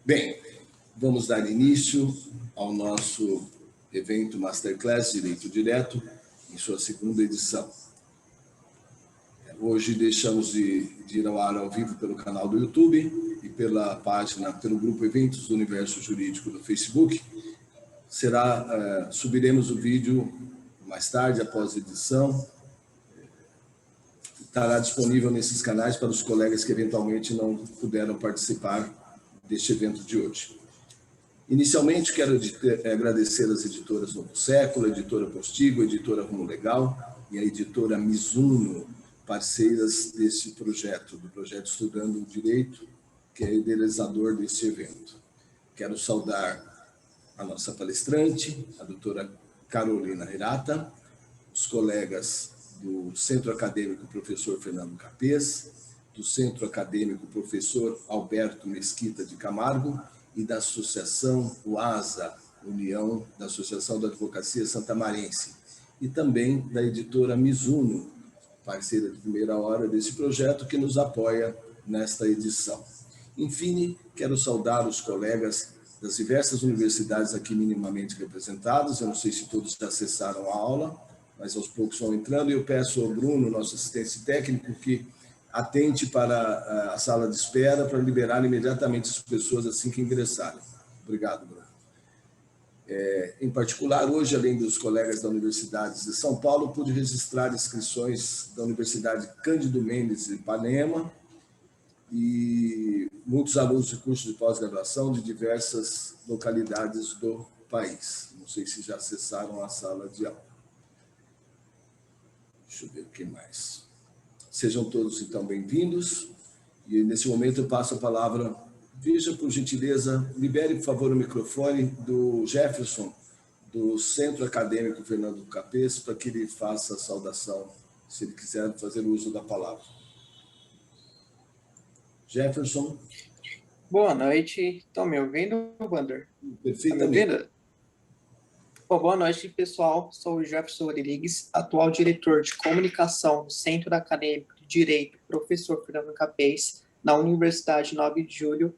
Bem, vamos dar início ao nosso evento Masterclass Direito Direto, em sua segunda edição. Hoje deixamos de ir ao ar ao vivo pelo canal do YouTube e pela página, pelo grupo Eventos do Universo Jurídico do Facebook. Subiremos o vídeo mais tarde, após a edição. Estará disponível nesses canais para os colegas que eventualmente não puderam participar deste evento de hoje. Inicialmente, quero agradecer às editoras Novo Século, a editora Postigo, a editora Rumo Legal e a editora Mizuno, parceiras desse projeto, do projeto Estudando o Direito, que é idealizador desse evento. Quero saudar a nossa palestrante, a doutora Carolina Hirata, os colegas do Centro Acadêmico Professor Fernando Capês, do Centro Acadêmico Professor Alberto Mesquita de Camargo e da Associação UASA, União da Associação da Advocacia Santamarense, e também da editora Mizuno, parceira de primeira hora desse projeto, que nos apoia nesta edição. Enfim, quero saudar os colegas das diversas universidades aqui minimamente representadas. Eu não sei se todos já acessaram a aula, mas aos poucos vão entrando, e eu peço ao Bruno, nosso assistente técnico, que atente para a sala de espera para liberar imediatamente as pessoas assim que ingressarem. Obrigado, Bruno. Em particular, hoje, além dos colegas da Universidade de São Paulo, pude registrar inscrições da Universidade Cândido Mendes de Ipanema e muitos alunos de curso de pós-graduação de diversas localidades do país. Não sei se já acessaram a sala de aula. Deixa eu ver o que mais. Sejam todos, então, bem-vindos. E, nesse momento, eu passo a palavra. Veja, por gentileza, libere, por favor, o microfone do Jefferson, do Centro Acadêmico Fernando Capês, para que ele faça a saudação, se ele quiser fazer uso da palavra. Jefferson. Boa noite. Estão me ouvindo, Wander? Perfeitamente. Tá me boa noite, pessoal. Sou o Jefferson Rodrigues, atual diretor de comunicação do Centro Acadêmico de Direito, professor Fernando Capês, na Universidade 9 de Julho.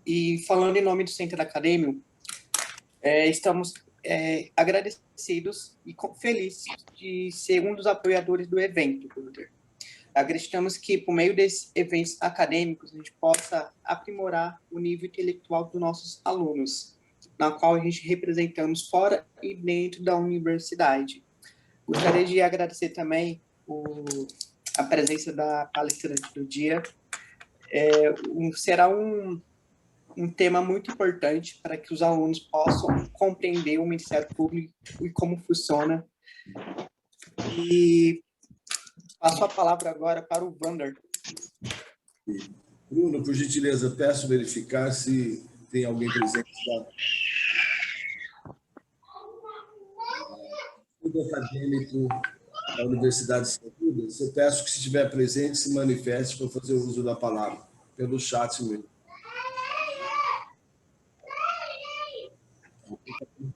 E falando em nome do Centro Acadêmico, estamos agradecidos e felizes de ser um dos apoiadores do evento, Wander. Acreditamos que, por meio desses eventos acadêmicos, a gente possa aprimorar o nível intelectual dos nossos alunos, na qual a gente representamos fora e dentro da universidade. Gostaria de agradecer também a presença da palestrante do dia. Será um tema muito importante para que os alunos possam compreender o Ministério Público e como funciona. E passo a palavra agora para o Wander. Bruno, por gentileza, peço verificar se tem alguém presente do acadêmico da Universidade de São Paulo. Eu peço que, se estiver presente, se manifeste para fazer o uso da palavra, pelo chat mesmo.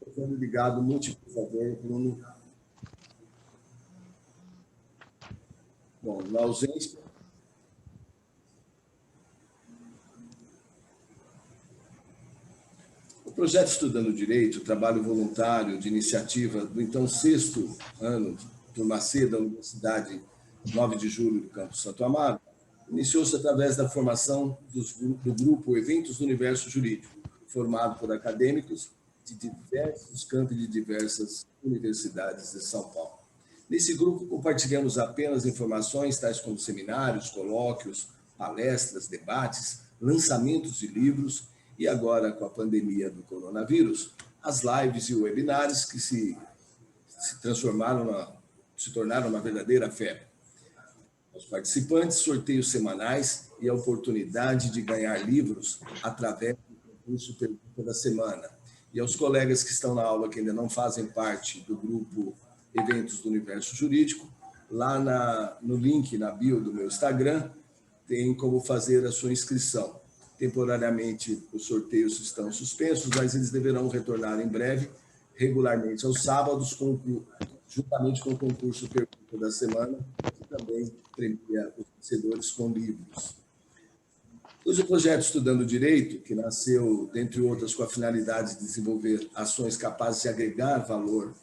Estou ligado, muito, por favor, Bruno. Bom, na ausência. O projeto Estudando Direito, trabalho voluntário de iniciativa do então 6º ano, turma C da Universidade 9 de Julho do campus Santo Amaro, iniciou-se através da formação do grupo Eventos do Universo Jurídico, formado por acadêmicos de diversos campos de diversas universidades de São Paulo. Nesse grupo, compartilhamos apenas informações tais como seminários, colóquios, palestras, debates, lançamentos de livros e agora, com a pandemia do coronavírus, as lives e webinários que se tornaram uma verdadeira febre. Aos participantes, sorteios semanais e a oportunidade de ganhar livros através do concurso Pergunta da Semana. E aos colegas que estão na aula que ainda não fazem parte do grupo Eventos do Universo Jurídico, lá no link na bio do meu Instagram, tem como fazer a sua inscrição. Temporariamente, os sorteios estão suspensos, mas eles deverão retornar em breve, regularmente aos sábados, juntamente com o concurso Pergunta da Semana, que também premia os vencedores com livros. Pois o projeto Estudando Direito, que nasceu, dentre outras, com a finalidade de desenvolver ações capazes de agregar valor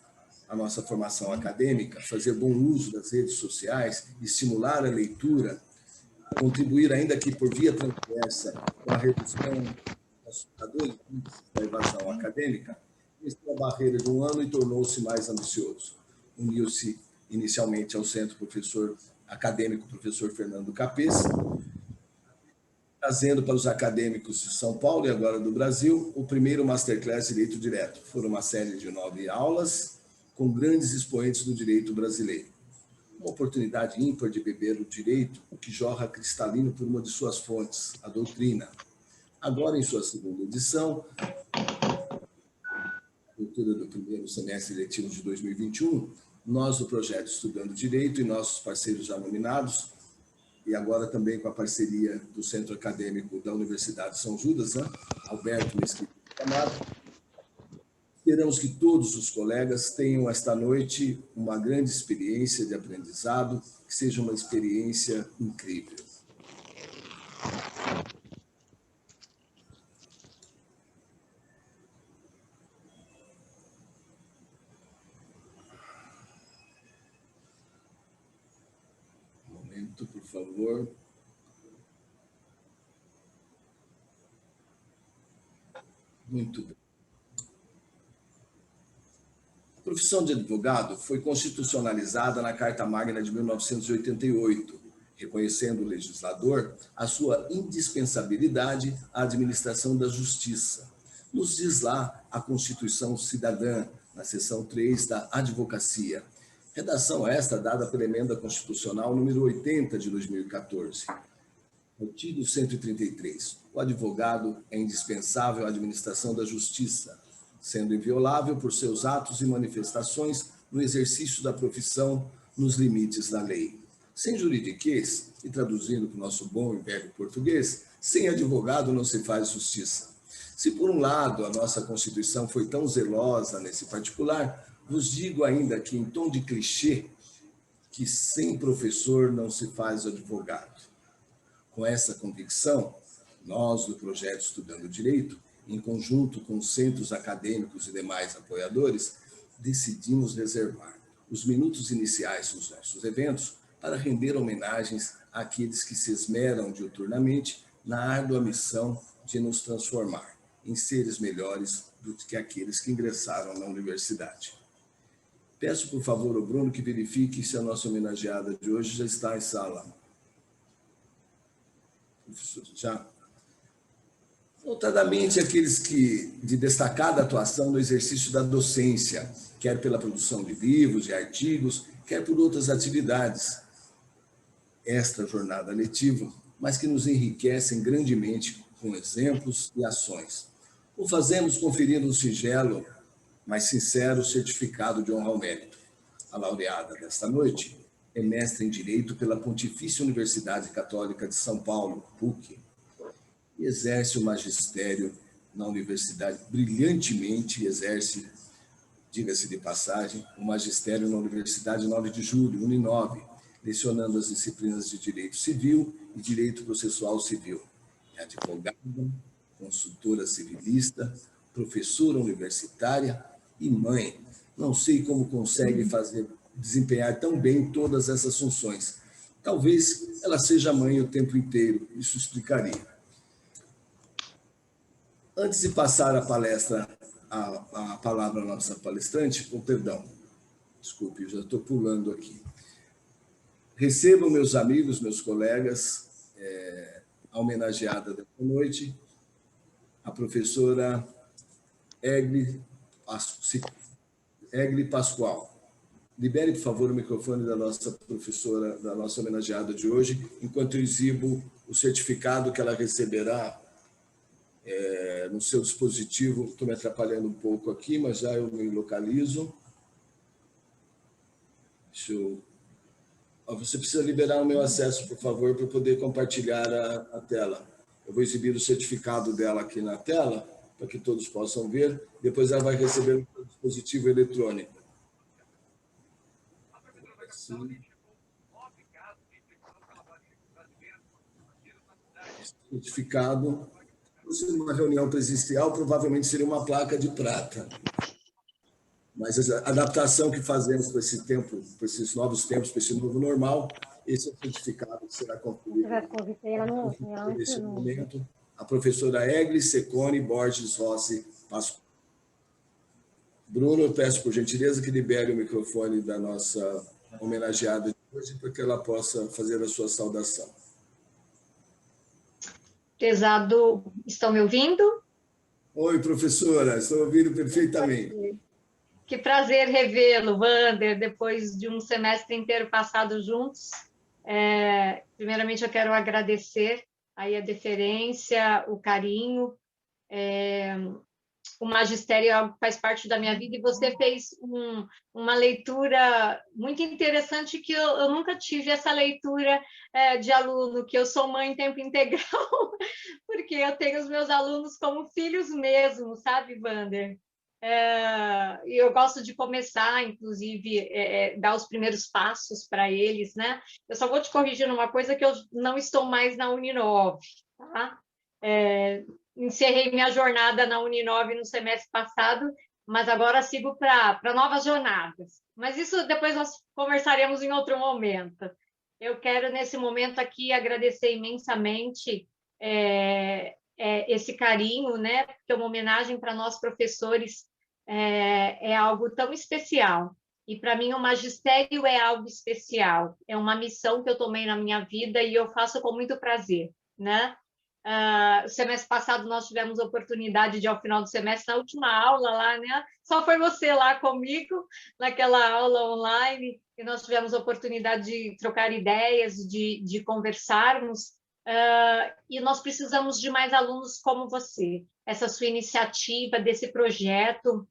à nossa formação acadêmica, fazer bom uso das redes sociais, estimular a leitura, contribuir, ainda que por via transversa, com a redução dos índices da evasão acadêmica, venceu a barreira de um ano e tornou-se mais ambicioso. Uniu-se inicialmente ao Centro Acadêmico Professor Fernando Capês, trazendo para os acadêmicos de São Paulo e agora do Brasil o primeiro Masterclass Direito Direto. Foram uma série de 9 aulas com grandes expoentes do direito brasileiro. Uma oportunidade ímpar de beber o direito, que jorra cristalino por uma de suas fontes, a doutrina. Agora, em sua segunda edição, abertura do primeiro semestre letivo de 2021, nós do projeto Estudando Direito e nossos parceiros já nominados, e agora também com a parceria do Centro Acadêmico da Universidade de São Judas, né? Alberto Mesquita Camargo, esperamos que todos os colegas tenham esta noite uma grande experiência de aprendizado, que seja uma experiência incrível. Um momento, por favor. Muito bem. A profissão de advogado foi constitucionalizada na Carta Magna de 1988, reconhecendo o legislador a sua indispensabilidade à administração da justiça. Nos diz lá a Constituição Cidadã, na seção 3 da Advocacia. Redação esta dada pela Emenda Constitucional número 80 de 2014. Artigo 133. O advogado é indispensável à administração da justiça, sendo inviolável por seus atos e manifestações no exercício da profissão nos limites da lei. Sem juridiquês, e traduzindo para o nosso bom e velho português, sem advogado não se faz justiça. Se por um lado a nossa Constituição foi tão zelosa nesse particular, vos digo ainda que em tom de clichê, que sem professor não se faz advogado. Com essa convicção, nós do projeto Estudando Direito, em conjunto com os centros acadêmicos e demais apoiadores, decidimos reservar os minutos iniciais dos nossos eventos para render homenagens àqueles que se esmeram diuturnamente na árdua missão de nos transformar em seres melhores do que aqueles que ingressaram na universidade. Peço, por favor, ao Bruno que verifique se a nossa homenageada de hoje já está em sala. Professor, já. Notadamente aqueles que de destacada atuação no exercício da docência, quer pela produção de livros e artigos, quer por outras atividades extra jornada letiva, mas que nos enriquecem grandemente com exemplos e ações. O fazemos conferindo um singelo, mas sincero certificado de honra ao mérito. A laureada desta noite é mestre em Direito pela Pontifícia Universidade Católica de São Paulo, PUC, e exerce o magistério na universidade, brilhantemente exerce, diga-se de passagem, o magistério na Universidade 9 de Julho, Uninove, lecionando as disciplinas de Direito Civil e Direito Processual Civil. É advogada, consultora civilista, professora universitária e mãe. Não sei como consegue desempenhar tão bem todas essas funções. Talvez ela seja mãe o tempo inteiro, isso explicaria. Antes de passar a palestra, a palavra à nossa palestrante, perdão, desculpe, já estou pulando aqui. Recebam, meus amigos, meus colegas, a homenageada desta noite, a professora Egli Pascoal. Libere, por favor, o microfone da nossa professora, da nossa homenageada de hoje, enquanto eu exibo o certificado que ela receberá no seu dispositivo. Estou me atrapalhando um pouco aqui, mas já eu me localizo. Você precisa liberar o meu acesso, por favor, para poder compartilhar a tela. Eu vou exibir o certificado dela aqui na tela, para que todos possam ver. Depois ela vai receber no seu dispositivo eletrônico. Sim. certificado. Se uma reunião presencial, provavelmente seria uma placa de prata. Mas a adaptação que fazemos para esse tempo, para esses novos tempos, para esse novo normal, esse é o certificado que será concluído nesse momento. A professora Egli Secone Borges Rossi Pascoal. Bruno, eu peço por gentileza que libere o microfone da nossa homenageada de hoje, para que ela possa fazer a sua saudação. Prezado, estão me ouvindo? Oi, professora, estou ouvindo perfeitamente. Que prazer revê-lo, Wander, depois de um semestre inteiro passado juntos. Primeiramente, eu quero agradecer aí a deferência, o carinho. O magistério é algo que faz parte da minha vida, e você fez uma leitura muito interessante, que eu nunca tive essa leitura de aluno, que eu sou mãe em tempo integral, porque eu tenho os meus alunos como filhos mesmo, sabe, Wander? E eu gosto de começar, inclusive, dar os primeiros passos para eles, né? Eu só vou te corrigir numa coisa, que eu não estou mais na Uninove, tá? Encerrei minha jornada na Uninove no semestre passado, mas agora sigo para novas jornadas. Mas isso depois nós conversaremos em outro momento. Eu quero, nesse momento aqui, agradecer imensamente esse carinho, né? Porque uma homenagem para nós, professores, é algo tão especial. E, para mim, o magistério é algo especial. É uma missão que eu tomei na minha vida e eu faço com muito prazer, né? O semestre passado nós tivemos a oportunidade de, ao final do semestre, na última aula lá, né? Só foi você lá comigo, naquela aula online, e nós tivemos a oportunidade de trocar ideias, de conversarmos, e nós precisamos de mais alunos como você. Essa sua iniciativa desse projeto,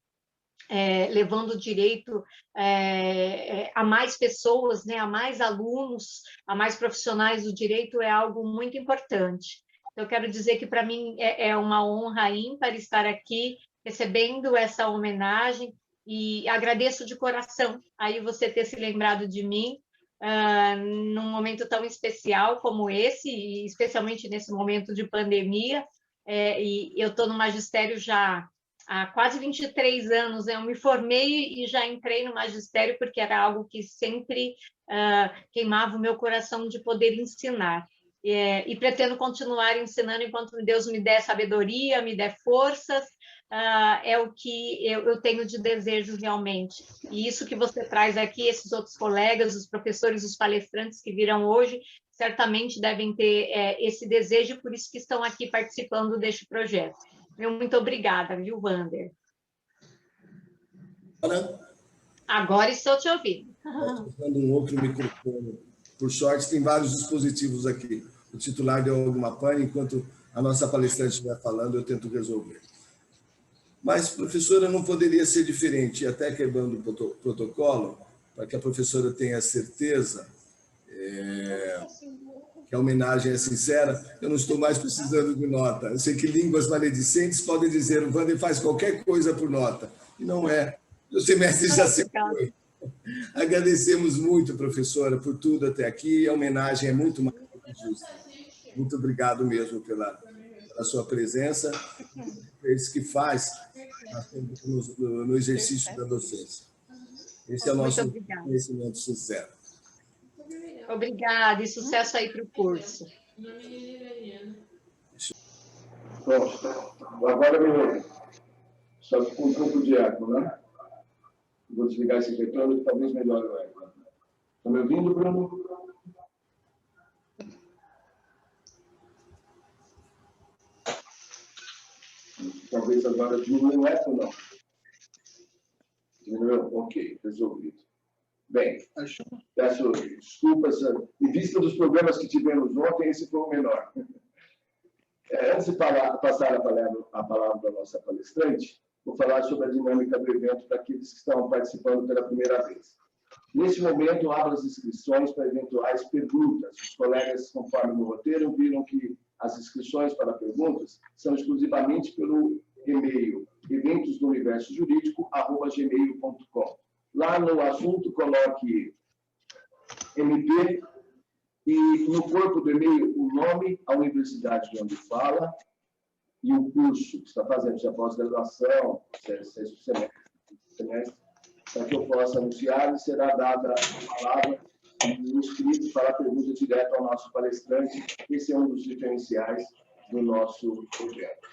levando o direito a mais pessoas, né? A mais alunos, a mais profissionais do direito, é algo muito importante. Eu quero dizer que, para mim, é uma honra ímpar estar aqui recebendo essa homenagem, e agradeço de coração aí você ter se lembrado de mim num momento tão especial como esse, e especialmente nesse momento de pandemia. E eu estou no magistério já há quase 23 anos. Eu me formei e já entrei no magistério, porque era algo que sempre queimava o meu coração de poder ensinar. E pretendo continuar ensinando enquanto Deus me der sabedoria, me der forças. É o que eu tenho de desejo realmente. E isso que você traz aqui, esses outros colegas, os professores, os palestrantes que virão hoje, certamente devem ter esse desejo, por isso que estão aqui participando deste projeto. Muito obrigada, viu, Wander? Agora estou te ouvindo. Estou usando um outro microfone. Por sorte, tem vários dispositivos aqui. O titular deu alguma pane, enquanto a nossa palestrante estiver falando, eu tento resolver. Mas, professora, não poderia ser diferente, até quebrando o protocolo, para que a professora tenha certeza que a homenagem é sincera. Eu não estou mais precisando de nota. Eu sei que línguas maledicentes podem dizer: o Wander faz qualquer coisa por nota. E não é. O semestre já se foi. Agradecemos muito, professora, por tudo até aqui. A homenagem é muito mais justa. Muito obrigado mesmo pela sua presença, esse que faz no exercício da docência. Esse é o nosso conhecimento sincero. Obrigada, e sucesso aí para o curso. Pronto. Agora eu só com um pouco de eco, né? Vou desligar esse retorno, que talvez melhore o eco. Estão me ouvindo, Bruno? Talvez agora diminua o eco, não. Diminuiu? Ok, resolvido. Bem, peço desculpas. Em vista dos problemas que tivemos ontem, esse foi o menor. Antes de passar a palavra para a nossa palestrante, vou falar sobre a dinâmica do evento para aqueles que estão participando pela primeira vez. Neste momento, abro as inscrições para eventuais perguntas. Os colegas, conforme no roteiro, viram que as inscrições para perguntas são exclusivamente pelo e-mail eventosdouniversojurídico@gmail.com. Lá no assunto, coloque MP E no corpo do e-mail, o nome, a universidade de onde fala e o curso que está fazendo, se é pós-graduação, sexto semestre, para que eu possa anunciar, e será dada a palavra no escrito para a pergunta direta ao nosso palestrante. Esse é um dos diferenciais do nosso projeto.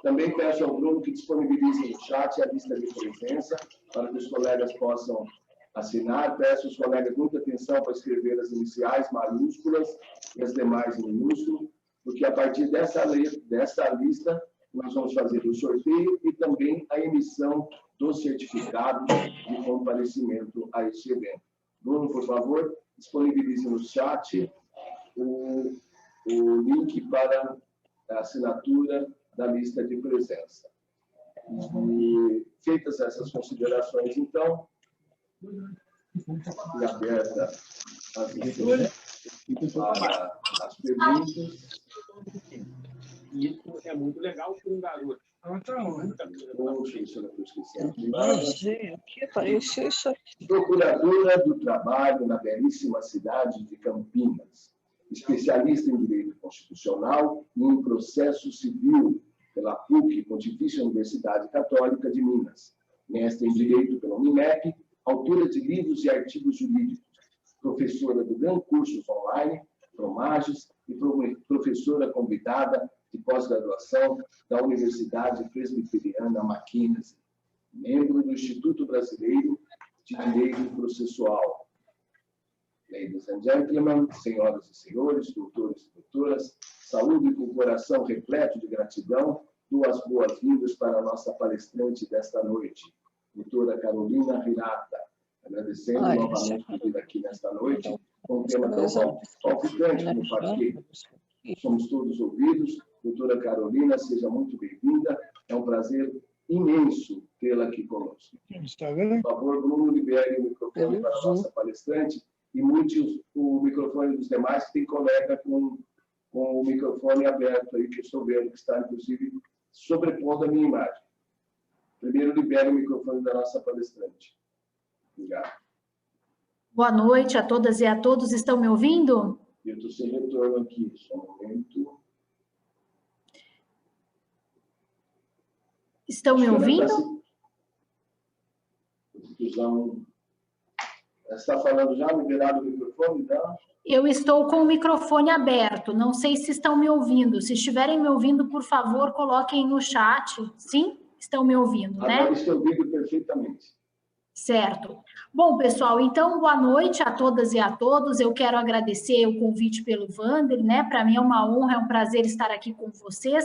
Também peço ao Bruno que disponibilize no chat a lista de presença para que os colegas possam assinar. Peço aos colegas muita atenção para escrever as iniciais maiúsculas e as demais em minúsculo, porque a partir dessa lista nós vamos fazer o sorteio e também a emissão do certificado de comparecimento a este evento. Bruno, por favor, disponibilize no chat o link para a assinatura da lista de presença. E, feitas essas considerações, então, e aberta as perguntas. Isso é muito legal para um garoto. Poxa, isso eu não estou esquecendo de Ai, nada. gente, apareceu isso aqui. Procuradora do Trabalho na belíssima cidade de Campinas, especialista em Direito Constitucional e em Processo Civil pela PUC, Pontifícia Universidade Católica de Minas, mestre em Direito pela Unimep, autora de livros e artigos jurídicos, professora do Gran Cursos Online, Promages, e professora convidada de pós-graduação da Universidade Presbiteriana Mackenzie, membro do Instituto Brasileiro de Direito Processual. Ladies and gentlemen, senhoras e senhores, doutores e doutoras, saúde e com o coração repleto de gratidão, duas boas-vindas para a nossa palestrante desta noite, doutora Carolina Hirata, agradecendo novamente por vir aqui nesta noite, com um tema tão palpitante como falei. Somos todos ouvidos. Doutora Carolina, seja muito bem-vinda. É um prazer imenso tê-la aqui conosco. Por favor, Bruno, libere o microfone para a nossa palestrante e mute o microfone dos demais, que tem colega com o microfone aberto aí, que eu estou vendo que está, inclusive, sobrepondo a minha imagem. Primeiro, libere o microfone da nossa palestrante. Obrigado. Boa noite a todas e a todos. Estão me ouvindo? Eu estou sem retorno aqui, só um momento. Estão me ouvindo? Você está falando já, liberado o microfone, tá? Eu estou com o microfone aberto. Não sei se estão me ouvindo. Se estiverem me ouvindo, por favor, coloquem no chat. Sim? Estão me ouvindo, né? Agora estou ouvindo perfeitamente. Certo. Bom, pessoal, então, boa noite a todas e a todos. Eu quero agradecer o convite pelo Wander, né? Para mim é uma honra, é um prazer estar aqui com vocês.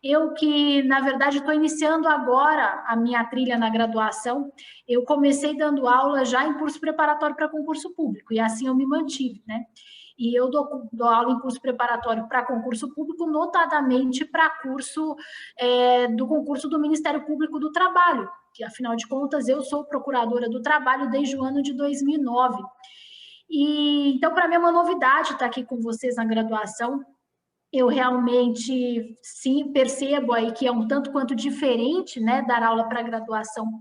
Eu que, na verdade, estou iniciando agora a minha trilha na graduação. Eu comecei dando aula já em curso preparatório para concurso público, e assim eu me mantive, né? E eu dou aula em curso preparatório para concurso público, notadamente para curso do concurso do Ministério Público do Trabalho, que, afinal de contas, eu sou procuradora do trabalho desde o ano de 2009. E, então, para mim é uma novidade estar aqui com vocês na graduação. Eu realmente, sim, percebo aí que é um tanto quanto diferente, né, dar aula para graduação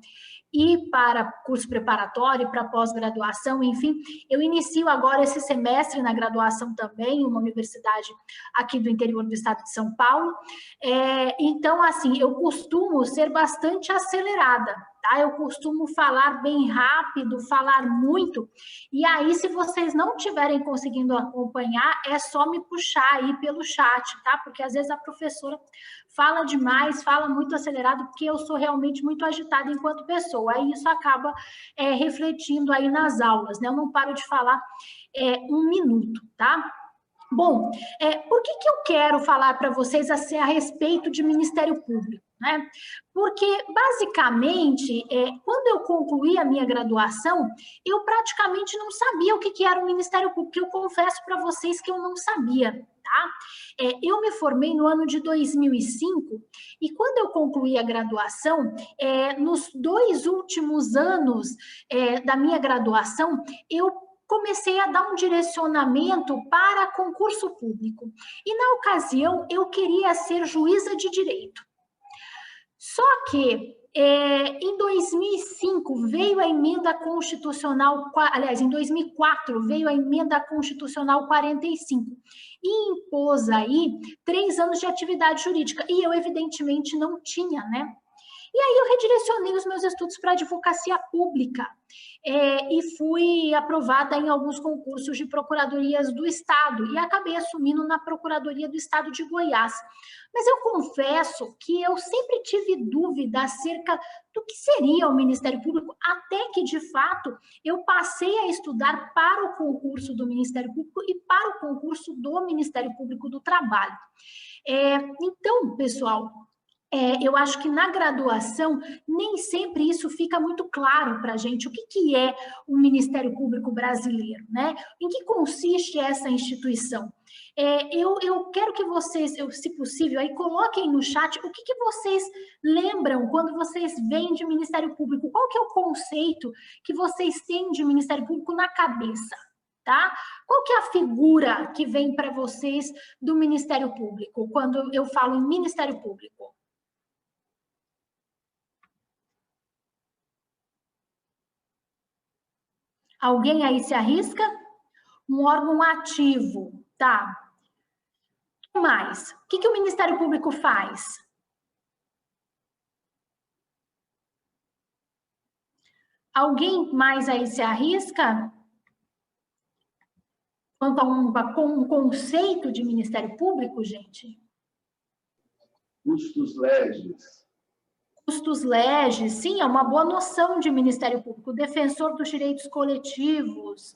e para curso preparatório, para pós-graduação, enfim. Eu inicio agora esse semestre na graduação também, uma universidade aqui do interior do estado de São Paulo. Então, assim, eu costumo ser bastante acelerada, tá? Eu costumo falar bem rápido, falar muito, e aí, se vocês não estiverem conseguindo acompanhar, é só me puxar aí pelo chat, tá? Porque às vezes a professora fala demais, fala muito acelerado, porque eu sou realmente muito agitada enquanto pessoa, aí isso acaba refletindo aí nas aulas, né? Eu não paro de falar um minuto, tá? Bom, por que eu quero falar para vocês assim, a respeito de Ministério Público, né? Porque, basicamente, quando eu concluí a minha graduação, eu praticamente não sabia o que era o Ministério Público, eu confesso para vocês que eu não sabia, tá? Eu me formei no ano de 2005, e quando eu concluí a graduação, nos 2 últimos anos da minha graduação, eu comecei a dar um direcionamento para concurso público. E, na ocasião, eu queria ser juíza de direito. Só que em 2005 veio a emenda constitucional, aliás, em 2004 veio a emenda constitucional 45 e impôs aí 3 anos de atividade jurídica, e eu evidentemente não tinha, né? E aí eu redirecionei os meus estudos para advocacia pública e fui aprovada em alguns concursos de procuradorias do Estado e acabei assumindo na Procuradoria do Estado de Goiás. Mas eu confesso que eu sempre tive dúvida acerca do que seria o Ministério Público, até que, de fato, eu passei a estudar para o concurso do Ministério Público e para o concurso do Ministério Público do Trabalho. Então, pessoal, eu acho que na graduação nem sempre isso fica muito claro para a gente. O que é o Ministério Público brasileiro, né? Em que consiste essa instituição? Eu quero que vocês, se possível, aí coloquem no chat o que vocês lembram quando vocês veem de Ministério Público. Qual que é o conceito que vocês têm de Ministério Público na cabeça? Tá? Qual que é a figura que vem para vocês do Ministério Público, quando eu falo em Ministério Público? Alguém aí se arrisca? Um órgão ativo, tá? O que mais? O que o Ministério Público faz? Alguém mais aí se arrisca? Quanto a um conceito de Ministério Público, gente? Custos legis. Custos legis, sim, é uma boa noção de Ministério Público. Defensor dos direitos coletivos,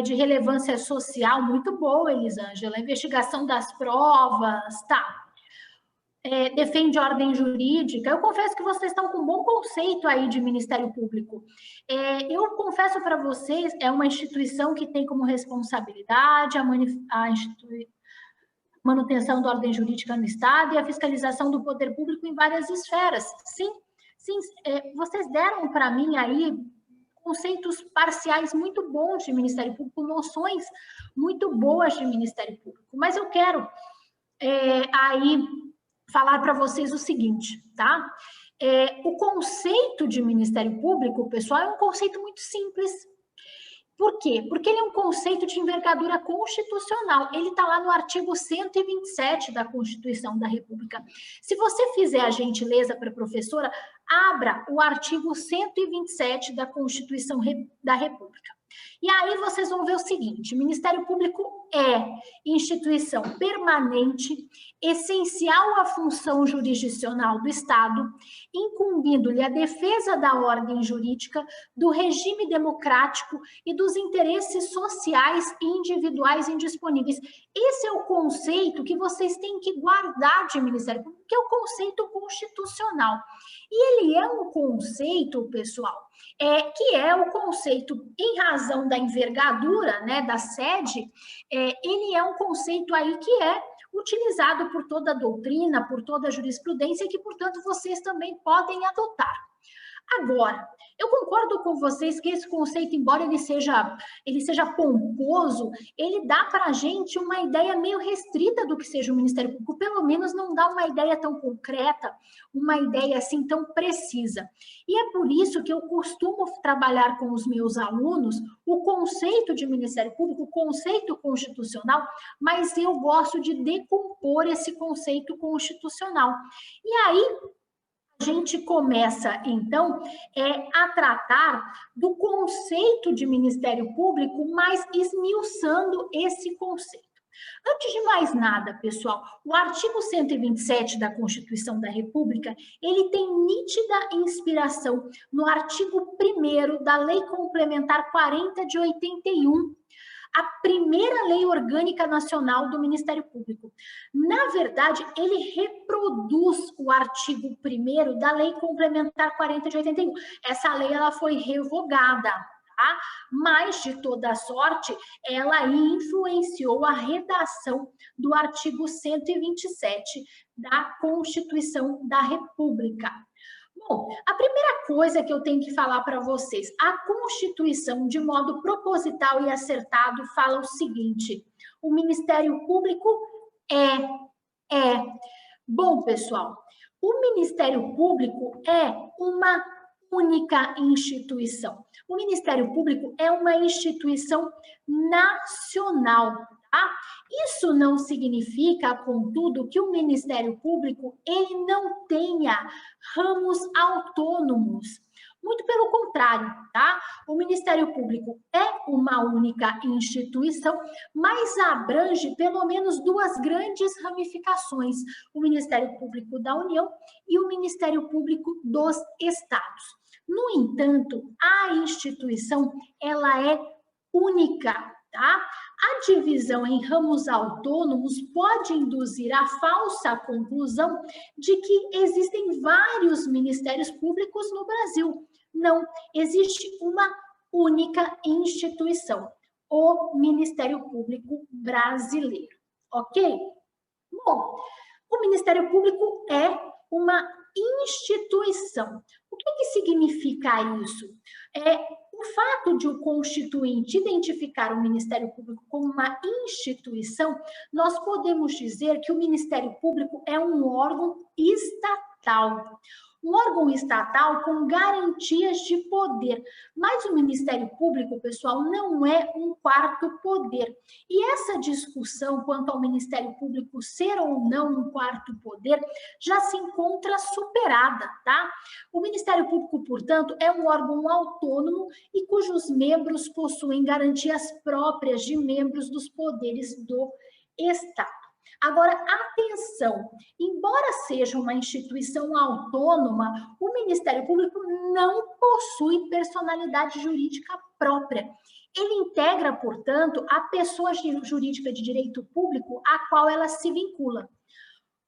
de relevância social, muito boa, Elisângela. Investigação das provas, tá. Defende ordem jurídica. Eu confesso que vocês estão com um bom conceito aí de Ministério Público. Eu confesso para vocês, é uma instituição que tem como responsabilidade a manutenção da ordem jurídica no Estado e a fiscalização do poder público em várias esferas. Sim, vocês deram para mim aí conceitos parciais muito bons de Ministério Público, noções muito boas de Ministério Público. Mas eu quero aí falar para vocês o seguinte, tá? O conceito de Ministério Público, pessoal, é um conceito muito simples. Por quê? Porque ele é um conceito de envergadura constitucional. Ele está lá no artigo 127 da Constituição da República. Se você fizer a gentileza para a professora, abra o artigo 127 da Constituição da República. E aí vocês vão ver o seguinte: o Ministério Público é instituição permanente, essencial à função jurisdicional do Estado, incumbindo-lhe a defesa da ordem jurídica, do regime democrático e dos interesses sociais e individuais indisponíveis. Esse é o conceito que vocês têm que guardar de Ministério Público, que é o conceito constitucional. E ele é um conceito, pessoal, que é o conceito, em razão da envergadura, né, da sede, ele é um conceito aí que é utilizado por toda a doutrina, por toda a jurisprudência, e que, portanto, vocês também podem adotar. Agora, eu concordo com vocês que esse conceito, embora ele seja pomposo, ele dá para a gente uma ideia meio restrita do que seja o Ministério Público, pelo menos não dá uma ideia tão concreta, uma ideia assim tão precisa. E é por isso que eu costumo trabalhar com os meus alunos o conceito de Ministério Público, o conceito constitucional, mas eu gosto de decompor esse conceito constitucional. E aí, a gente começa, então, a tratar do conceito de Ministério Público, mas esmiuçando esse conceito. Antes de mais nada, pessoal, o artigo 127 da Constituição da República, ele tem nítida inspiração no artigo 1º da Lei Complementar 40 de 81, a primeira lei orgânica nacional do Ministério Público. Na verdade, ele reproduz o artigo 1º da Lei Complementar 40 de 81. Essa lei ela foi revogada, tá? Mas, de toda sorte, ela aí influenciou a redação do artigo 127 da Constituição da República. Bom, a primeira coisa que eu tenho que falar para vocês, a Constituição, de modo proposital e acertado, fala o seguinte: o Ministério Público Bom, pessoal, O Ministério Público é uma única instituição. O Ministério Público é uma instituição nacional, tá? Isso não significa, contudo, que o Ministério Público ele não tenha ramos autônomos. Muito pelo contrário, tá? O Ministério Público é uma única instituição, mas abrange pelo menos duas grandes ramificações: o Ministério Público da União e o Ministério Público dos Estados. No entanto, a instituição ela é única, tá? A divisão em ramos autônomos pode induzir a falsa conclusão de que existem vários ministérios públicos no Brasil. Não, existe uma única instituição, o Ministério Público Brasileiro, ok? Bom, o Ministério Público é uma instituição. O que significa isso? O fato de o Constituinte identificar o Ministério Público como uma instituição, nós podemos dizer que o Ministério Público é um órgão estatal. Um órgão estatal com garantias de poder. Mas o Ministério Público, pessoal, não é um quarto poder. E essa discussão quanto ao Ministério Público ser ou não um quarto poder já se encontra superada, tá? O Ministério Público, portanto, é um órgão autônomo e cujos membros possuem garantias próprias de membros dos poderes do Estado. Agora, atenção, embora seja uma instituição autônoma, o Ministério Público não possui personalidade jurídica própria. Ele integra, portanto, a pessoa jurídica de direito público a qual ela se vincula.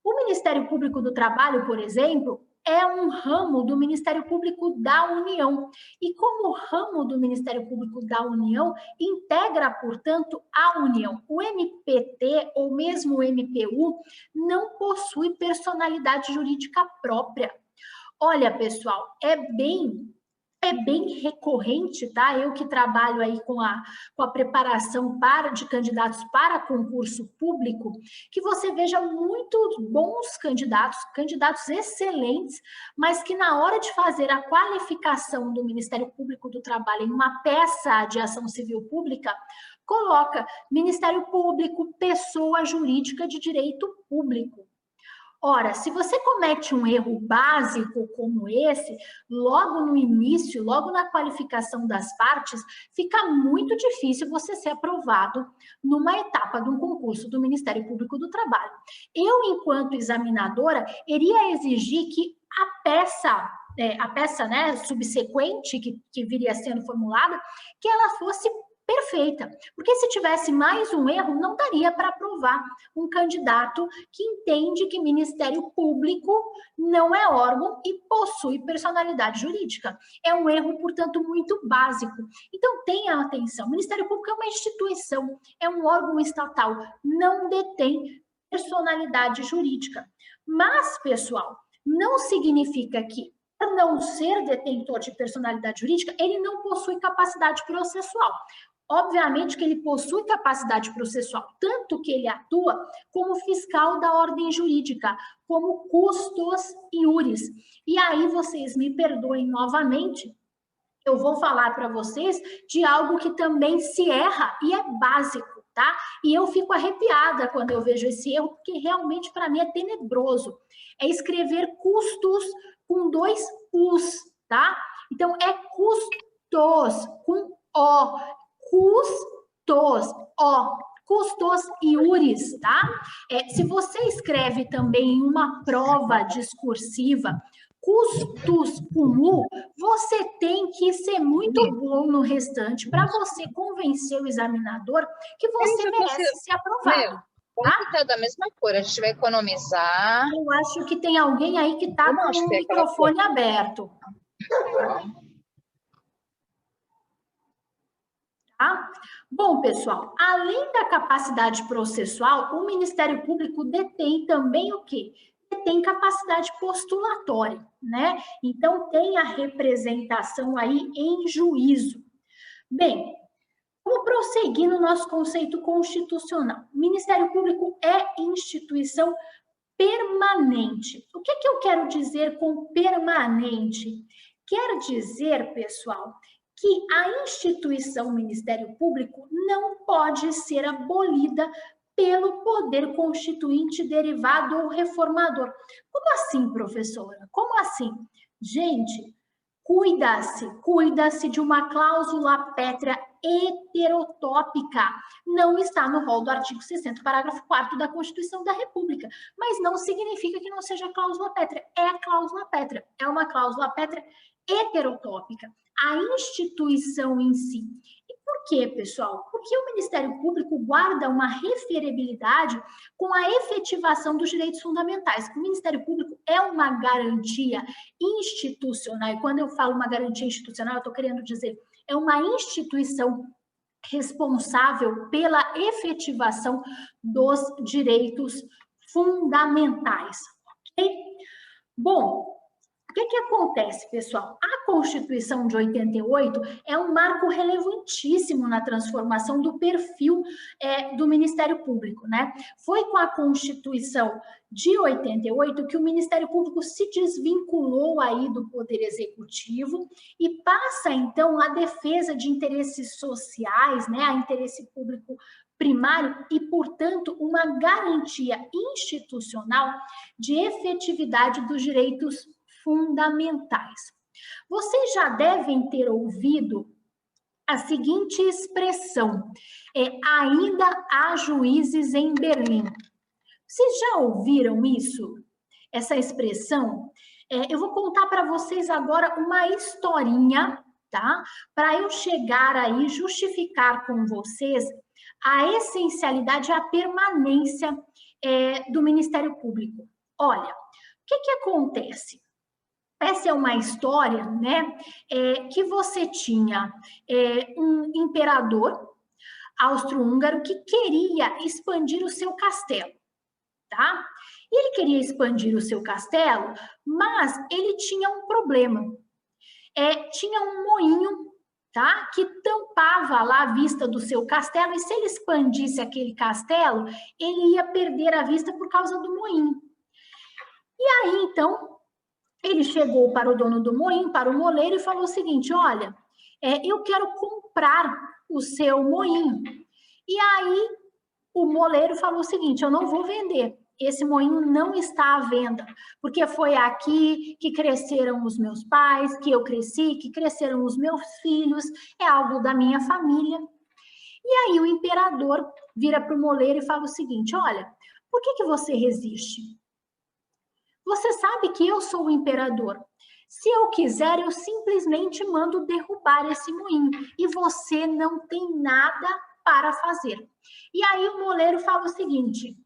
O Ministério Público do Trabalho, por exemplo, é um ramo do Ministério Público da União. E como ramo do Ministério Público da União, integra, portanto, a União. O MPT, ou mesmo o MPU, não possui personalidade jurídica própria. Olha, pessoal, é bem recorrente, tá? Eu que trabalho aí com a preparação de candidatos para concurso público, que você veja muitos bons candidatos excelentes, mas que na hora de fazer a qualificação do Ministério Público do Trabalho em uma peça de ação civil pública, coloca Ministério Público, pessoa jurídica de direito público. Ora, se você comete um erro básico como esse, logo no início, logo na qualificação das partes, fica muito difícil você ser aprovado numa etapa de um concurso do Ministério Público do Trabalho. Eu, enquanto examinadora, iria exigir que a peça, né, subsequente que viria sendo formulada, que ela fosse perfeita, porque se tivesse mais um erro, não daria para aprovar um candidato que entende que Ministério Público não é órgão e possui personalidade jurídica. É um erro, portanto, muito básico. Então, tenha atenção, o Ministério Público é uma instituição, é um órgão estatal, não detém personalidade jurídica. Mas, pessoal, não significa que, por não ser detentor de personalidade jurídica, ele não possui capacidade processual. Obviamente que ele possui capacidade processual, tanto que ele atua como fiscal da ordem jurídica, como custos iuris. E aí vocês me perdoem novamente, eu vou falar para vocês de algo que também se erra e é básico, tá? E eu fico arrepiada quando eu vejo esse erro, porque realmente para mim é tenebroso. É escrever custos com 2 U's, tá? Então é custos com O. Custos iuris, tá? Se você escreve também em uma prova discursiva custos com U, você tem que ser muito bom no restante para você convencer o examinador que você merece ser aprovado. Tá da mesma cor, a gente vai economizar. Eu acho que tem alguém aí que está com o microfone aberto. Tá? Bom, pessoal, além da capacidade processual, o Ministério Público detém também o quê? Detém capacidade postulatória, né? Então, tem a representação aí em juízo. Bem, vamos prosseguir no nosso conceito constitucional. O Ministério Público é instituição permanente. O que eu quero dizer com permanente? Quer dizer, pessoal, que a instituição Ministério Público não pode ser abolida pelo poder constituinte derivado ou reformador. Como assim, professora? Como assim? Gente, cuida-se de uma cláusula pétrea heterotópica. Não está no rol do artigo 60, parágrafo 4º da Constituição da República. Mas não significa que não seja cláusula pétrea. É cláusula pétrea. É uma cláusula pétrea heterotópica. A instituição em si. E por quê, pessoal? Porque o Ministério Público guarda uma referibilidade com a efetivação dos direitos fundamentais. O Ministério Público é uma garantia institucional. E quando eu falo uma garantia institucional, eu estou querendo dizer, é uma instituição responsável pela efetivação dos direitos fundamentais. Ok? Bom, o que acontece, pessoal? A Constituição de 88 é um marco relevantíssimo na transformação do perfil do Ministério Público, né? Foi com a Constituição de 88 que o Ministério Público se desvinculou aí do Poder Executivo e passa, então, a defesa de interesses sociais, né? A interesse público primário e, portanto, uma garantia institucional de efetividade dos direitos fundamentais. Vocês já devem ter ouvido a seguinte expressão, ainda há juízes em Berlim. Vocês já ouviram isso? Essa expressão? Eu vou contar para vocês agora uma historinha, tá? Para eu chegar aí, justificar com vocês a essencialidade e a permanência do Ministério Público. Olha, o que acontece? Essa é uma história, né, que você tinha um imperador austro-húngaro que queria expandir o seu castelo, tá? E ele queria expandir o seu castelo, mas ele tinha um problema. Tinha um moinho, tá, que tampava lá a vista do seu castelo, e se ele expandisse aquele castelo, ele ia perder a vista por causa do moinho. E aí, então, ele chegou para o dono do moinho, para o moleiro, e falou o seguinte, olha, eu quero comprar o seu moinho. E aí o moleiro falou o seguinte, eu não vou vender, esse moinho não está à venda, porque foi aqui que cresceram os meus pais, que eu cresci, que cresceram os meus filhos, é algo da minha família. E aí o imperador vira para o moleiro e fala o seguinte, olha, por que você resiste? Você sabe que eu sou o imperador. Se eu quiser, eu simplesmente mando derrubar esse moinho. E você não tem nada para fazer. E aí o moleiro fala o seguinte,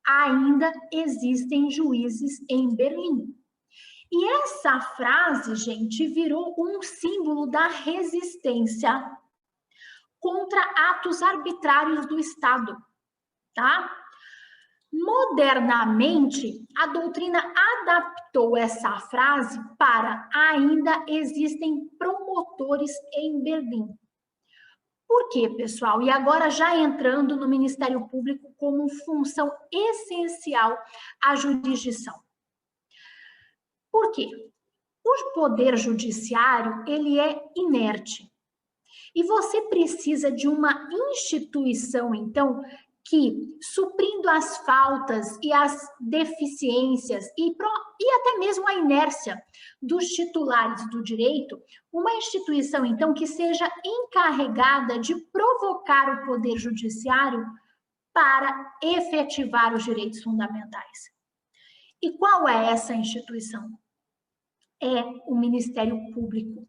ainda existem juízes em Berlim. E essa frase, gente, virou um símbolo da resistência contra atos arbitrários do Estado, tá? Modernamente, a doutrina adaptou essa frase para ainda existem promotores em Berlim. Por quê, pessoal? E agora já entrando no Ministério Público como função essencial à jurisdição. Por quê? O poder judiciário, ele é inerte. E você precisa de uma instituição, então, que, suprindo as faltas e as deficiências e até mesmo a inércia dos titulares do direito, uma instituição, então, que seja encarregada de provocar o Poder Judiciário para efetivar os direitos fundamentais. E qual é essa instituição? É o Ministério Público.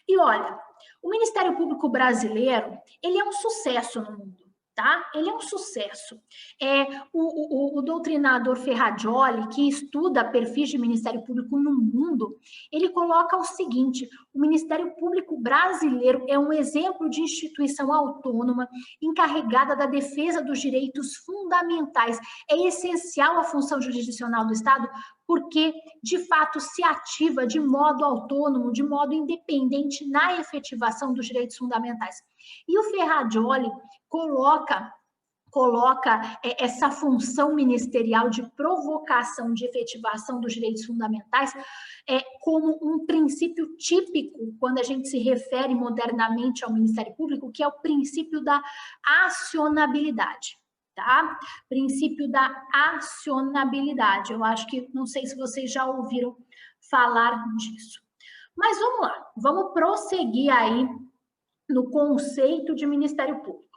E olha, o Ministério Público brasileiro, ele é um sucesso no mundo. Tá? Ele é um sucesso. O doutrinador Ferrajoli, que estuda perfis de Ministério Público no mundo, ele coloca o seguinte, o Ministério Público brasileiro é um exemplo de instituição autônoma, encarregada da defesa dos direitos fundamentais. É essencial a função jurisdicional do Estado, porque, de fato, se ativa de modo autônomo, de modo independente na efetivação dos direitos fundamentais. E o Ferrajoli coloca coloca essa função ministerial de provocação, de efetivação dos direitos fundamentais como um princípio típico quando a gente se refere modernamente ao Ministério Público, que é o princípio da acionabilidade, tá? Princípio da acionabilidade. Eu acho que, não sei se vocês já ouviram falar disso. Mas vamos lá, vamos prosseguir aí no conceito de Ministério Público.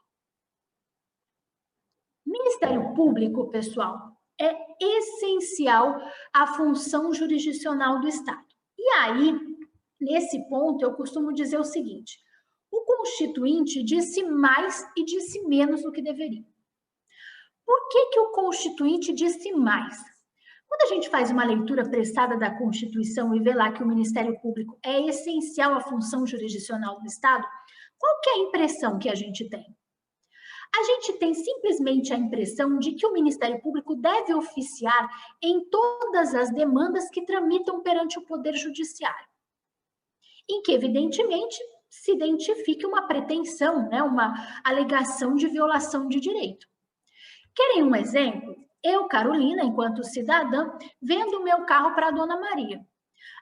Ministério Público, pessoal, é essencial à função jurisdicional do Estado. E aí, nesse ponto, eu costumo dizer o seguinte: o Constituinte disse mais e disse menos do que deveria. Por que o Constituinte disse mais? Quando a gente faz uma leitura prestada da Constituição e vê lá que o Ministério Público é essencial à função jurisdicional do Estado, qual que é a impressão que a gente tem? A gente tem simplesmente a impressão de que o Ministério Público deve oficiar em todas as demandas que tramitam perante o Poder Judiciário, em que, evidentemente, se identifique uma pretensão, né, uma alegação de violação de direito. Querem um exemplo? Eu, Carolina, enquanto cidadã, vendo o meu carro para a Dona Maria.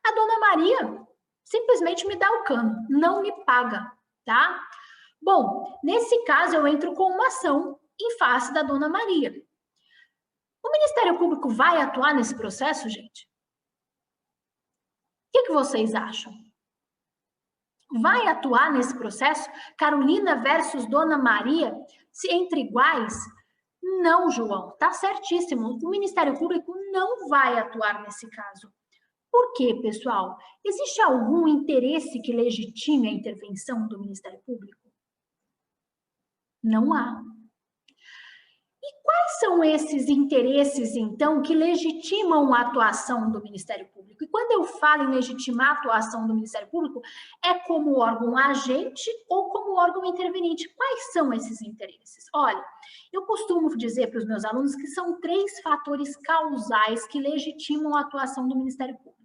A Dona Maria simplesmente me dá o cano, não me paga, tá? Bom, nesse caso eu entro com uma ação em face da Dona Maria. O Ministério Público vai atuar nesse processo, gente? O que vocês acham? Vai atuar nesse processo? Carolina versus Dona Maria, entre iguais? Não, João, tá certíssimo. O Ministério Público não vai atuar nesse caso. Por quê, pessoal? Existe algum interesse que legitime a intervenção do Ministério Público? Não há. E quais são esses interesses, então, que legitimam a atuação do Ministério Público? E quando eu falo em legitimar a atuação do Ministério Público, é como órgão agente ou como órgão interveniente. Quais são esses interesses? Olha, eu costumo dizer para os meus alunos que são 3 fatores causais que legitimam a atuação do Ministério Público.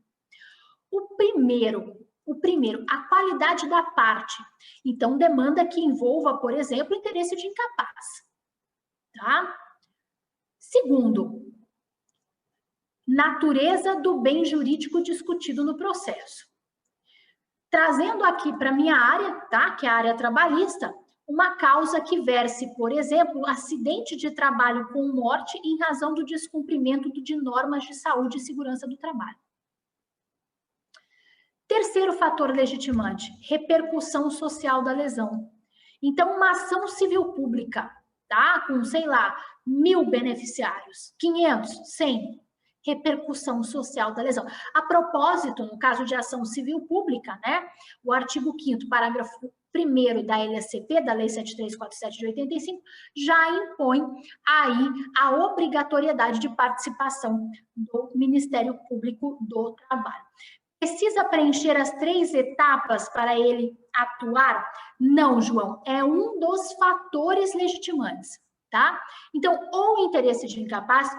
O primeiro, a qualidade da parte. Então, demanda que envolva, por exemplo, interesse de incapaz. Tá? Segundo, natureza do bem jurídico discutido no processo. Trazendo aqui para a minha área, tá? Que é a área trabalhista, uma causa que verse, por exemplo, acidente de trabalho com morte em razão do descumprimento de normas de saúde e segurança do trabalho. Terceiro fator legitimante, repercussão social da lesão. Então, uma ação civil pública, tá? Com, sei lá, 1.000 beneficiários, 500, 100, repercussão social da lesão. A propósito, no caso de ação civil pública, né? O artigo 5º, parágrafo 1º da LSCP, da Lei 7347 de 85, já impõe aí a obrigatoriedade de participação do Ministério Público do Trabalho. Precisa preencher as 3 etapas para ele atuar? Não, João, é um dos fatores legitimantes, tá? Então, ou interesse de incapaz,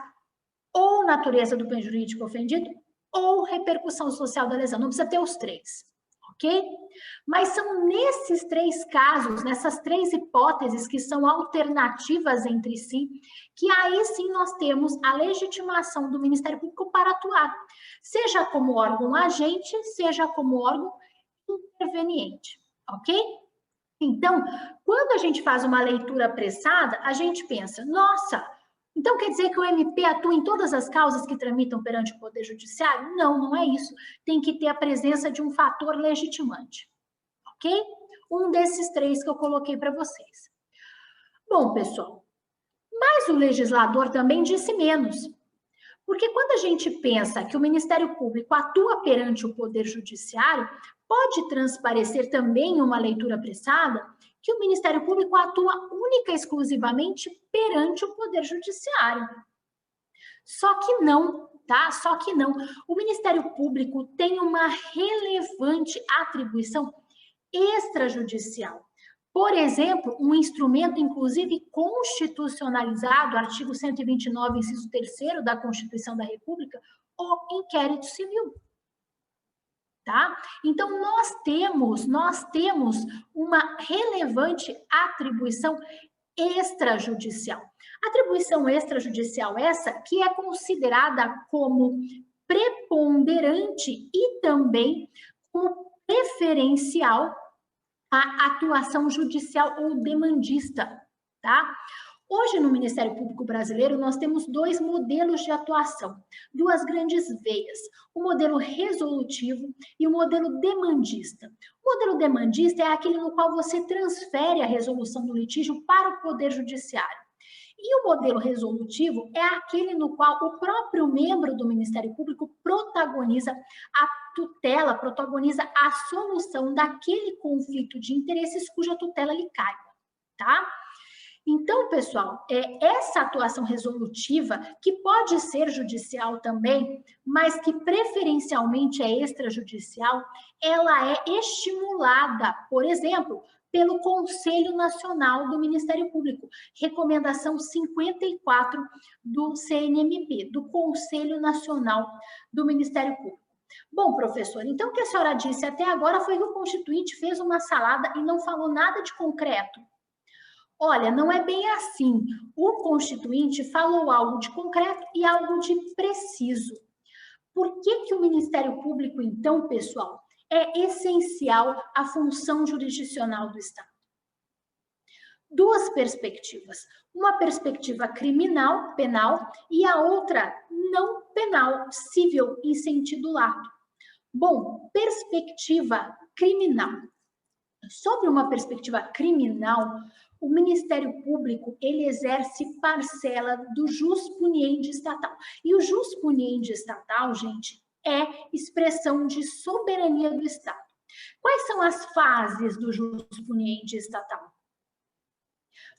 ou natureza do bem jurídico ofendido, ou repercussão social da lesão. Não precisa ter os 3, ok? Mas são nesses 3 casos, nessas 3 hipóteses que são alternativas entre si, que aí sim nós temos a legitimação do Ministério Público para atuar, seja como órgão agente, seja como órgão interveniente, ok? Então, quando a gente faz uma leitura apressada, a gente pensa, nossa, então quer dizer que o MP atua em todas as causas que tramitam perante o Poder Judiciário? Não, não é isso. Tem que ter a presença de um fator legitimante, ok? Um desses 3 que eu coloquei para vocês. Bom, pessoal, mas o legislador também disse menos. Porque quando a gente pensa que o Ministério Público atua perante o Poder Judiciário, pode transparecer também uma leitura apressada que o Ministério Público atua única e exclusivamente perante o Poder Judiciário. Só que não, tá? Só que não. O Ministério Público tem uma relevante atribuição extrajudicial. Por exemplo, um instrumento, inclusive, constitucionalizado, artigo 129, inciso 3º da Constituição da República, o inquérito civil. Tá? Então, nós temos uma relevante atribuição extrajudicial. Atribuição extrajudicial essa que é considerada como preponderante e também como preferencial à atuação judicial ou demandista, tá? Hoje, no Ministério Público Brasileiro, nós temos dois modelos de atuação, duas grandes veias, o modelo resolutivo e o modelo demandista. O modelo demandista é aquele no qual você transfere a resolução do litígio para o Poder Judiciário. E o modelo resolutivo é aquele no qual o próprio membro do Ministério Público protagoniza a tutela, protagoniza a solução daquele conflito de interesses cuja tutela lhe caiba, tá? Então, pessoal, essa atuação resolutiva, que pode ser judicial também, mas que preferencialmente é extrajudicial, ela é estimulada, por exemplo, pelo Conselho Nacional do Ministério Público, recomendação 54 do CNMP, do Conselho Nacional do Ministério Público. Bom, professor, então o que a senhora disse até agora foi que o Constituinte fez uma salada e não falou nada de concreto. Olha, não é bem assim. O Constituinte falou algo de concreto e algo de preciso. Por que o Ministério Público, então, pessoal, é essencial à função jurisdicional do Estado? Duas perspectivas. Uma perspectiva criminal, penal, e a outra não penal, civil, em sentido lato. Bom, perspectiva criminal. Sobre uma perspectiva criminal, o Ministério Público, ele exerce parcela do jus puniendi estatal. E o jus puniendi estatal, gente, é expressão de soberania do Estado. Quais são as fases do jus puniendi estatal?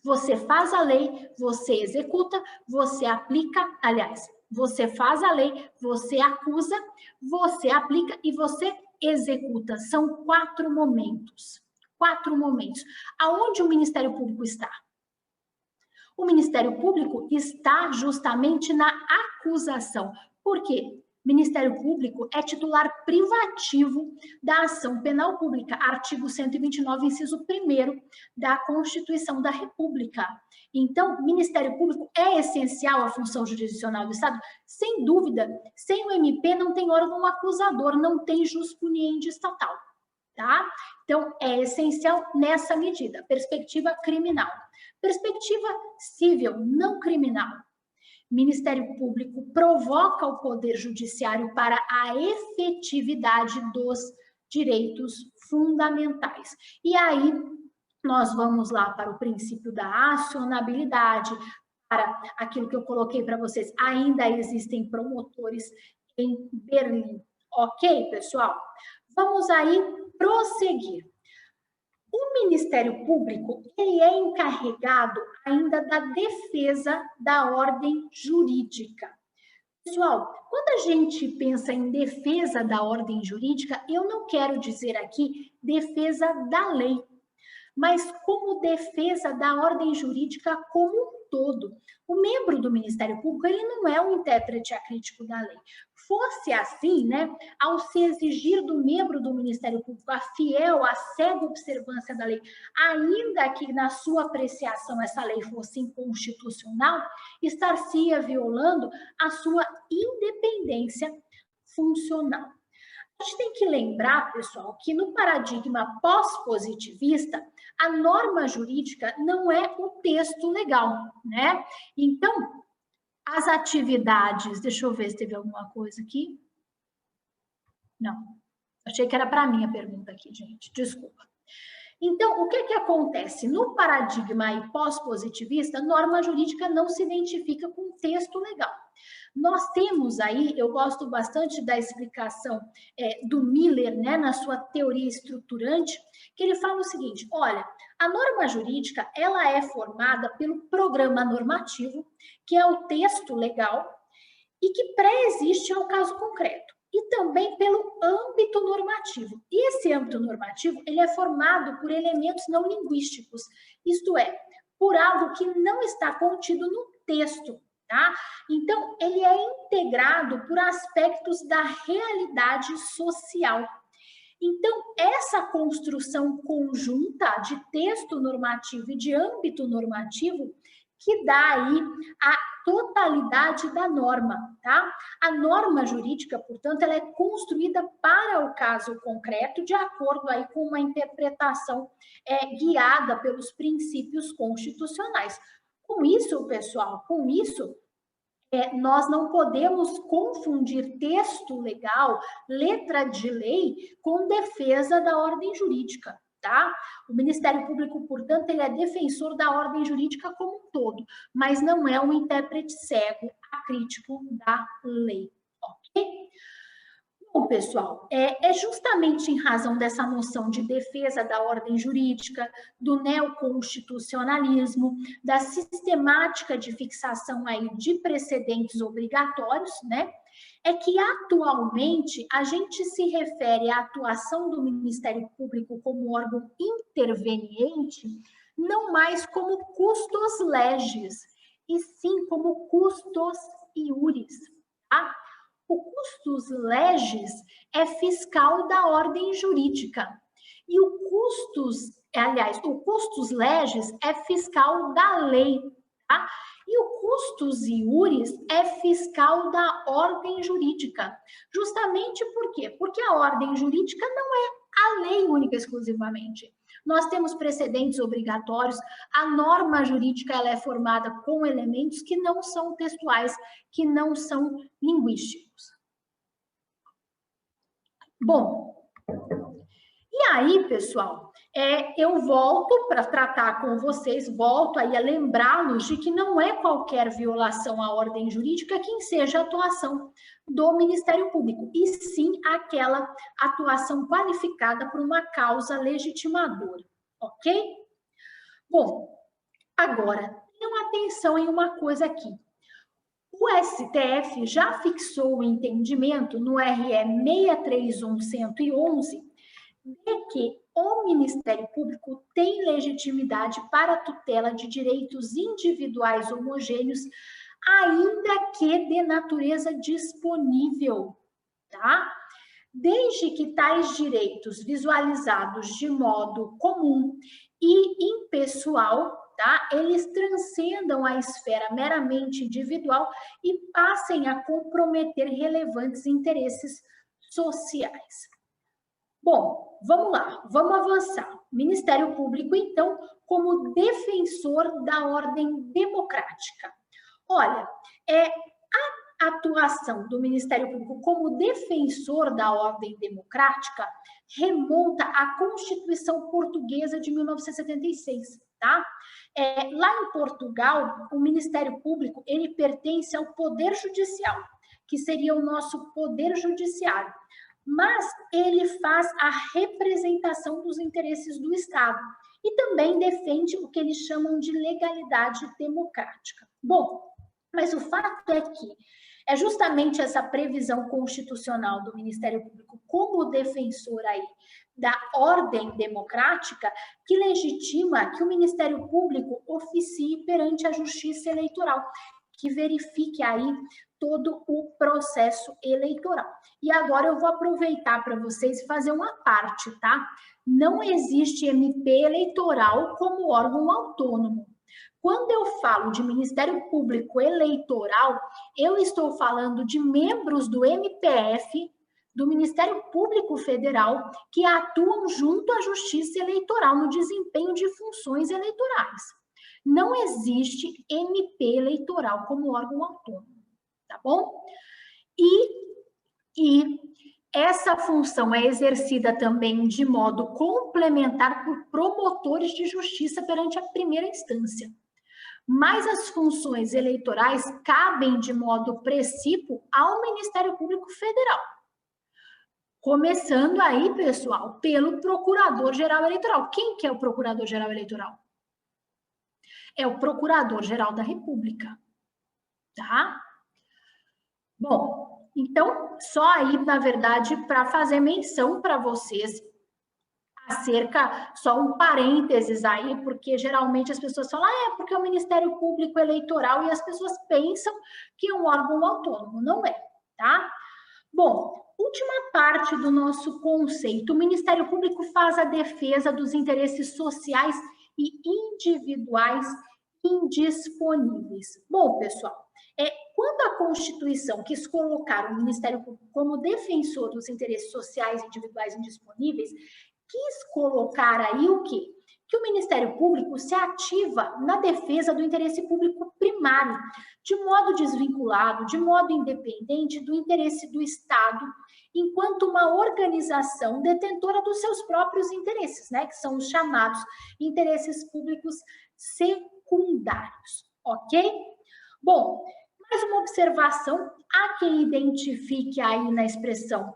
Você faz a lei, você executa, você aplica, aliás, você faz a lei, você acusa, você aplica e você executa. São 4 momentos. 4 momentos. Aonde o Ministério Público está? O Ministério Público está justamente na acusação. Por quê? Ministério Público é titular privativo da ação penal pública, artigo 129, inciso 1º da Constituição da República. Então, Ministério Público é essencial à função jurisdicional do Estado? Sem dúvida. Sem o MP não tem órgão acusador, não tem jus puniendi estatal, tá? Então, é essencial nessa medida. Perspectiva criminal. Perspectiva civil, não criminal. Ministério Público provoca o Poder Judiciário para a efetividade dos direitos fundamentais. E aí, nós vamos lá para o princípio da acionabilidade, para aquilo que eu coloquei para vocês. Ainda existem promotores em Berlim. Ok, pessoal? Vamos aí prosseguir. O Ministério Público, ele é encarregado ainda da defesa da ordem jurídica. Pessoal, quando a gente pensa em defesa da ordem jurídica, eu não quero dizer aqui defesa da lei, mas como defesa da ordem jurídica como um todo. O membro do Ministério Público, ele não é um intérprete acrítico da lei. Fosse assim, né, ao se exigir do membro do Ministério Público a fiel, a cega observância da lei, ainda que na sua apreciação essa lei fosse inconstitucional, estar-se-ia violando a sua independência funcional. A gente tem que lembrar, pessoal, que no paradigma pós-positivista, a norma jurídica não é o texto legal, né? Então, as atividades... Deixa eu ver se teve alguma coisa aqui. Não. Achei que era para mim a pergunta aqui, gente. Desculpa. Então, o que acontece? No paradigma pós-positivista, a norma jurídica não se identifica com o texto legal. Nós temos aí, eu gosto bastante da explicação do Miller, né, na sua teoria estruturante, que ele fala o seguinte, olha, a norma jurídica, ela é formada pelo programa normativo, que é o texto legal, e que pré-existe ao caso concreto, e também pelo âmbito normativo. E esse âmbito normativo, ele é formado por elementos não linguísticos, isto é, por algo que não está contido no texto. Tá? Então, ele é integrado por aspectos da realidade social. Então, essa construção conjunta de texto normativo e de âmbito normativo que dá aí a totalidade da norma, tá? A norma jurídica, portanto, ela é construída para o caso concreto, de acordo aí com uma interpretação guiada pelos princípios constitucionais. Com isso, pessoal, nós não podemos confundir texto legal, letra de lei, com defesa da ordem jurídica, tá? O Ministério Público, portanto, ele é defensor da ordem jurídica como um todo, mas não é um intérprete cego, acrítico da lei, ok? Bom, pessoal, é justamente em razão dessa noção de defesa da ordem jurídica, do neoconstitucionalismo, da sistemática de fixação aí de precedentes obrigatórios, né? É que atualmente a gente se refere à atuação do Ministério Público como órgão interveniente, não mais como custos legis, e sim como custos iuris, tá? O custos legis é fiscal da ordem jurídica e o custos legis é fiscal da lei, tá? E o custos iuris é fiscal da ordem jurídica. Justamente por quê? Porque a ordem jurídica não é a lei única e exclusivamente. Nós temos precedentes obrigatórios, a norma jurídica ela é formada com elementos que não são textuais, que não são linguísticos. Bom, e aí, pessoal, eu volto para tratar com vocês, volto aí a lembrá-los de que não é qualquer violação à ordem jurídica que enseja a atuação do Ministério Público, e sim aquela atuação qualificada por uma causa legitimadora, ok? Bom, agora, tenham atenção em uma coisa aqui. O STF já fixou o entendimento no RE 63111 de que o Ministério Público tem legitimidade para a tutela de direitos individuais homogêneos, ainda que de natureza disponível, tá? Desde que tais direitos visualizados de modo comum e impessoal, tá? Eles transcendam a esfera meramente individual e passem a comprometer relevantes interesses sociais. Bom, vamos lá, vamos avançar. O Ministério Público, então, como defensor da ordem democrática. Olha, a atuação do Ministério Público como defensor da ordem democrática remonta à Constituição Portuguesa de 1976, tá? Lá em Portugal, o Ministério Público, ele pertence ao Poder Judicial, que seria o nosso Poder Judiciário, mas ele faz a representação dos interesses do Estado e também defende o que eles chamam de legalidade democrática. Bom, mas o fato é que é justamente essa previsão constitucional do Ministério Público como defensor aí da ordem democrática que legitima que o Ministério Público oficie perante a Justiça Eleitoral, que verifique aí todo o processo eleitoral. E agora eu vou aproveitar para vocês fazer uma parte, tá? Não existe MP eleitoral como órgão autônomo. Quando eu falo de Ministério Público Eleitoral, eu estou falando de membros do MPF, do Ministério Público Federal, que atuam junto à Justiça Eleitoral no desempenho de funções eleitorais. Não existe MP eleitoral como órgão autônomo, tá bom? E essa função é exercida também de modo complementar por promotores de justiça perante a primeira instância. Mas as funções eleitorais cabem de modo precípuo ao Ministério Público Federal. Começando aí, pessoal, pelo Procurador-Geral Eleitoral. Quem que é o Procurador-Geral Eleitoral? É o Procurador-Geral da República, tá? Bom, então, só aí, na verdade, para fazer menção para vocês, acerca, só um parênteses aí, porque geralmente as pessoas falam, porque é o Ministério Público Eleitoral, e as pessoas pensam que é um órgão autônomo, não é, tá? Bom, última parte do nosso conceito. O Ministério Público faz a defesa dos interesses sociais e individuais indisponíveis. Bom, pessoal, quando a Constituição quis colocar o Ministério Público como defensor dos interesses sociais e individuais indisponíveis, quis colocar aí o quê? Que o Ministério Público se ativa na defesa do interesse público primário, de modo desvinculado, de modo independente do interesse do Estado, enquanto uma organização detentora dos seus próprios interesses, né, que são os chamados interesses públicos secundários, ok? Bom, mais uma observação, há quem identifique aí na expressão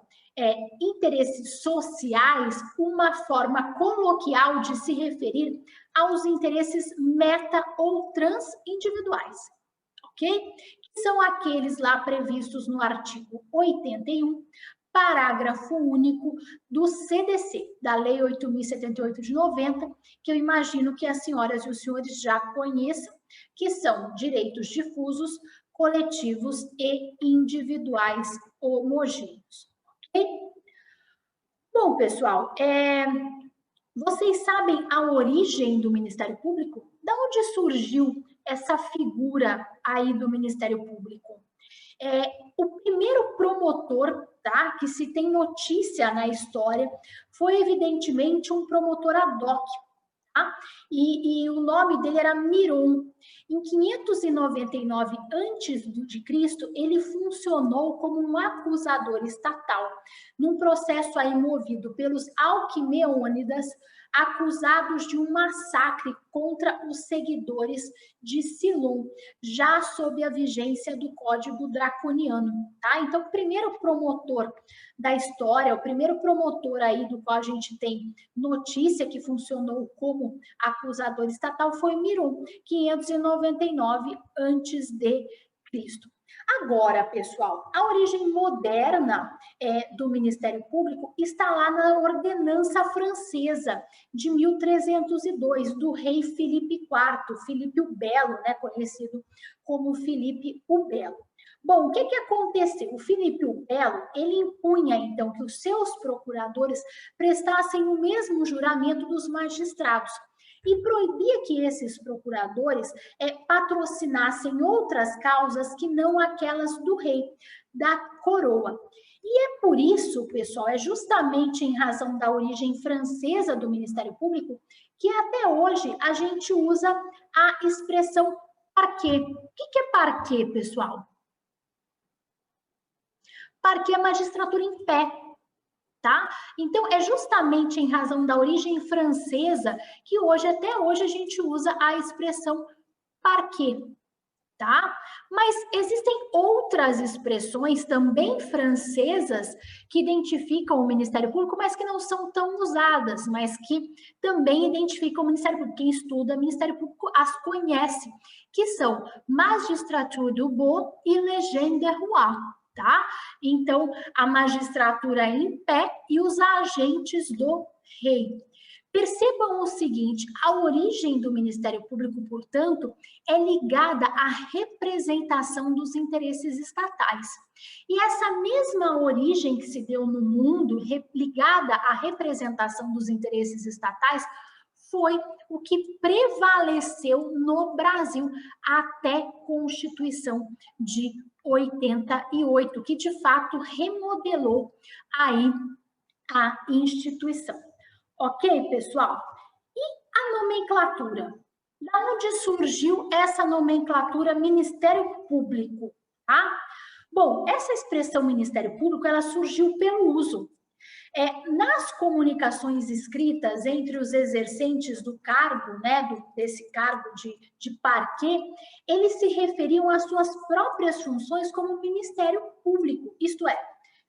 interesses sociais, uma forma coloquial de se referir aos interesses meta ou transindividuais, ok? Que são aqueles lá previstos no artigo 81, parágrafo único do CDC, da Lei 8.078 de 90, que eu imagino que as senhoras e os senhores já conheçam, que são direitos difusos, coletivos e individuais homogêneos. Bom, pessoal, vocês sabem a origem do Ministério Público? Da onde surgiu essa figura aí do Ministério Público? O primeiro promotor, tá, que se tem notícia na história, foi evidentemente um promotor ad hoc, tá? E o nome dele era Miron. Em 599 a.C., ele funcionou como um acusador estatal, num processo aí movido pelos Alquimeônidas, acusados de um massacre contra os seguidores de Silon, já sob a vigência do Código Draconiano, tá? Então, o primeiro promotor da história, o primeiro promotor aí do qual a gente tem notícia que funcionou como acusador estatal foi Miron, 599 a.C. Agora, pessoal, a origem moderna do Ministério Público está lá na Ordenança Francesa de 1302, do rei Filipe IV, Filipe o Belo, né, conhecido como Filipe o Belo. Bom, o que aconteceu? O Filipe o Belo, ele impunha, então, que os seus procuradores prestassem o mesmo juramento dos magistrados, e proibia que esses procuradores patrocinassem outras causas que não aquelas do rei, da coroa. E é por isso, pessoal, é justamente em razão da origem francesa do Ministério Público que até hoje a gente usa a expressão parquet. O que é parquet, pessoal? Parquet é magistratura em pé. Tá? Então, é justamente em razão da origem francesa que hoje, até hoje, a gente usa a expressão parquet, tá? Mas existem outras expressões também francesas que identificam o Ministério Público, mas que não são tão usadas, mas que também identificam o Ministério Público. Quem estuda Ministério Público as conhece, que são magistrature du beau e légende de roi. Tá? Então, a magistratura em pé e os agentes do rei. Percebam o seguinte, a origem do Ministério Público, portanto, é ligada à representação dos interesses estatais. E essa mesma origem que se deu no mundo, ligada à representação dos interesses estatais, foi o que prevaleceu no Brasil até a Constituição de 88, que de fato remodelou aí a instituição. Ok, pessoal? E a nomenclatura? Da onde surgiu essa nomenclatura Ministério Público? Tá? Bom, essa expressão Ministério Público, ela surgiu pelo uso nas comunicações escritas entre os exercentes do cargo, né, desse cargo de parquet, eles se referiam às suas próprias funções como Ministério Público, isto é,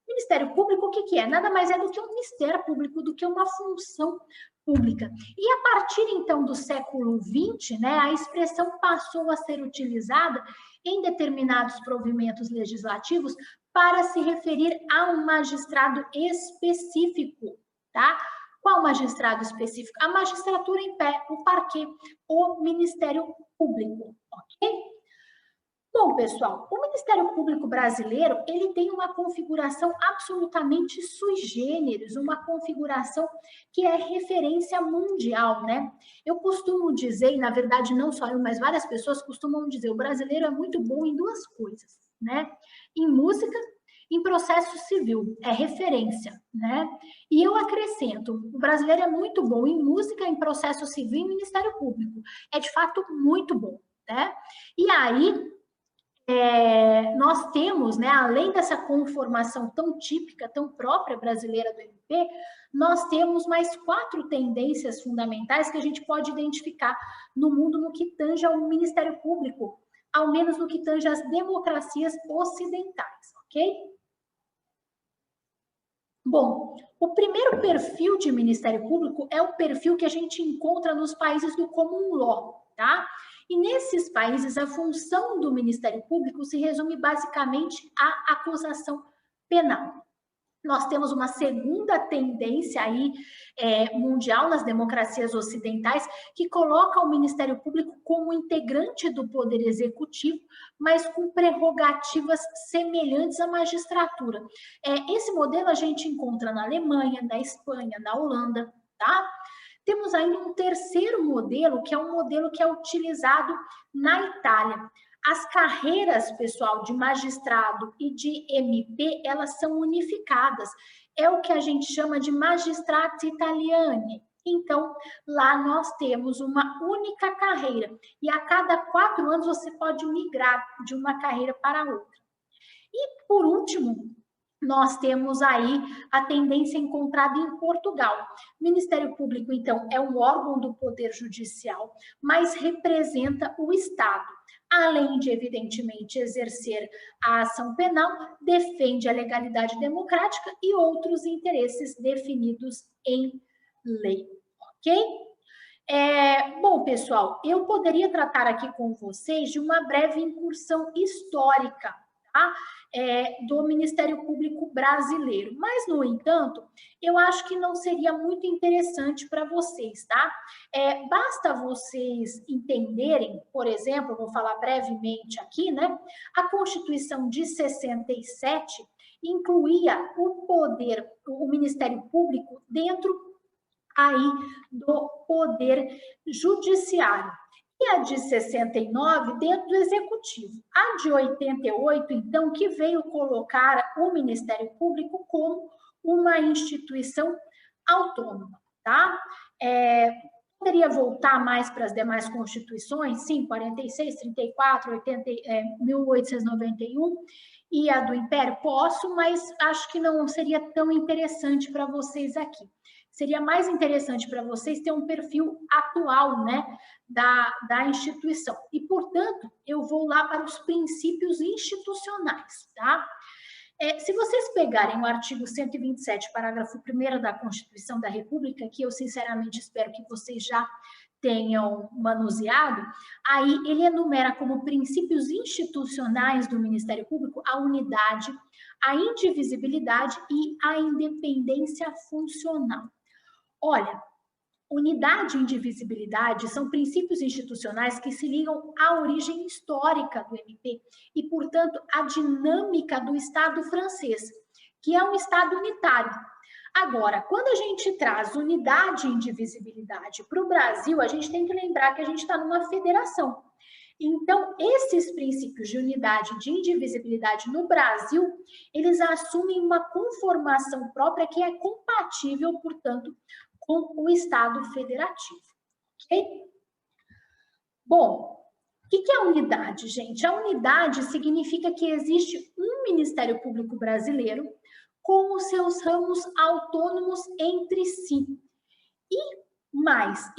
Ministério Público, o que é? Nada mais é do que um Ministério Público, do que uma função pública. E a partir, então, do século XX, né, a expressão passou a ser utilizada em determinados provimentos legislativos para se referir a um magistrado específico, tá? Qual magistrado específico? A magistratura em pé, o parquet, o Ministério Público, ok? Bom, pessoal, o Ministério Público Brasileiro, ele tem uma configuração absolutamente sui generis, uma configuração que é referência mundial, né? Eu costumo dizer, e na verdade não só eu, mas várias pessoas costumam dizer, o brasileiro é muito bom em duas coisas, né? Em música, em processo civil, é referência, né? E eu acrescento, o brasileiro é muito bom em música, em processo civil e Ministério Público. É de fato muito bom, né? E aí, nós temos, né, além dessa conformação tão típica, tão própria brasileira do MP, nós temos mais 4 tendências fundamentais que a gente pode identificar no mundo no que tange ao Ministério Público, ao menos no que tange às democracias ocidentais, ok? Bom, o primeiro perfil de Ministério Público é o perfil que a gente encontra nos países do Common Law, tá? E nesses países, a função do Ministério Público se resume basicamente à acusação penal. Nós temos uma segunda tendência aí mundial nas democracias ocidentais que coloca o Ministério Público como integrante do Poder Executivo, mas com prerrogativas semelhantes à magistratura. Esse modelo a gente encontra na Alemanha, na Espanha, na Holanda, tá? Temos ainda um terceiro modelo, que é um modelo que é utilizado na Itália. As carreiras, pessoal, de magistrado e de MP, elas são unificadas. É o que a gente chama de magistrati italiani. Então, lá nós temos uma única carreira. E a cada 4 anos você pode migrar de uma carreira para outra. E, por último, nós temos aí a tendência encontrada em Portugal. O Ministério Público, então, é um órgão do Poder Judicial, mas representa o Estado. Além de, evidentemente, exercer a ação penal, defende a legalidade democrática e outros interesses definidos em lei. Ok? Bom, pessoal, eu poderia tratar aqui com vocês de uma breve incursão histórica, tá? Do Ministério Público brasileiro. Mas, no entanto, eu acho que não seria muito interessante para vocês, tá? Basta vocês entenderem, por exemplo, eu vou falar brevemente aqui, né? A Constituição de 67 incluía o Ministério Público dentro aí do Poder Judiciário. E a de 69 dentro do Executivo. A de 88, então, que veio colocar o Ministério Público como uma instituição autônoma, tá? Poderia voltar mais para as demais constituições? Sim, 46, 34, 1891 e a do Império? Posso, mas acho que não seria tão interessante para vocês aqui. Seria mais interessante para vocês ter um perfil atual, né, da instituição. E, portanto, eu vou lá para os princípios institucionais, tá? Se vocês pegarem o artigo 127, parágrafo 1º da Constituição da República, que eu sinceramente espero que vocês já tenham manuseado, aí ele enumera como princípios institucionais do Ministério Público a unidade, a indivisibilidade e a independência funcional. Olha, unidade e indivisibilidade são princípios institucionais que se ligam à origem histórica do MP e, portanto, à dinâmica do Estado francês, que é um Estado unitário. Agora, quando a gente traz unidade e indivisibilidade para o Brasil, a gente tem que lembrar que a gente está numa federação. Então, esses princípios de unidade e de indivisibilidade no Brasil, eles assumem uma conformação própria que é compatível, portanto, com o Estado federativo, ok? Bom, o que é a unidade, gente? A unidade significa que existe um Ministério Público brasileiro com os seus ramos autônomos entre si. E mais,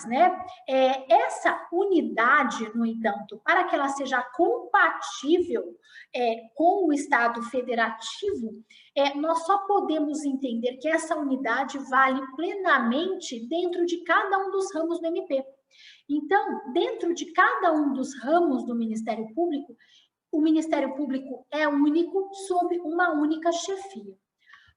né? Essa unidade, no entanto, para que ela seja compatível com o Estado federativo, nós só podemos entender que essa unidade vale plenamente dentro de cada um dos ramos do MP. Então, dentro de cada um dos ramos do Ministério Público, o Ministério Público é único sob uma única chefia.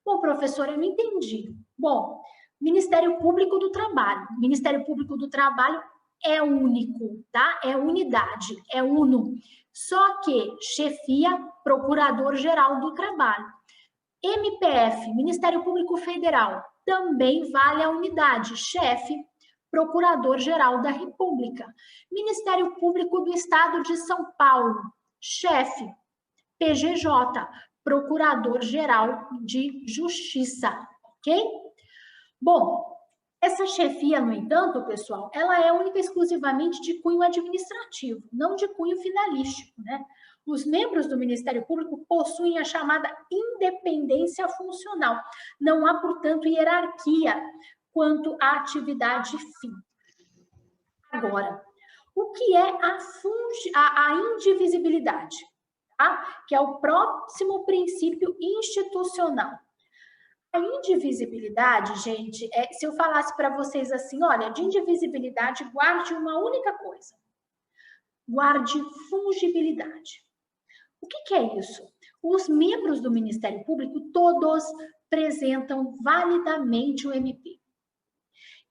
Bom, professora, eu não entendi. Bom, Ministério Público do Trabalho. Ministério Público do Trabalho é único, tá? É unidade, é uno. Só que chefia, Procurador-Geral do Trabalho. MPF, Ministério Público Federal, também vale a unidade, chefe, Procurador-Geral da República. Ministério Público do Estado de São Paulo, chefe, PGJ, Procurador-Geral de Justiça, ok? Bom, essa chefia, no entanto, pessoal, ela é única e exclusivamente de cunho administrativo, não de cunho finalístico, né? Os membros do Ministério Público possuem a chamada independência funcional. Não há, portanto, hierarquia quanto à atividade fim. Agora, o que é a indivisibilidade? Tá? Que é o próximo princípio institucional. A indivisibilidade, gente, se eu falasse para vocês assim, olha, de indivisibilidade, guarde uma única coisa. Guarde fungibilidade. O que é isso? Os membros do Ministério Público, todos apresentam validamente o MP.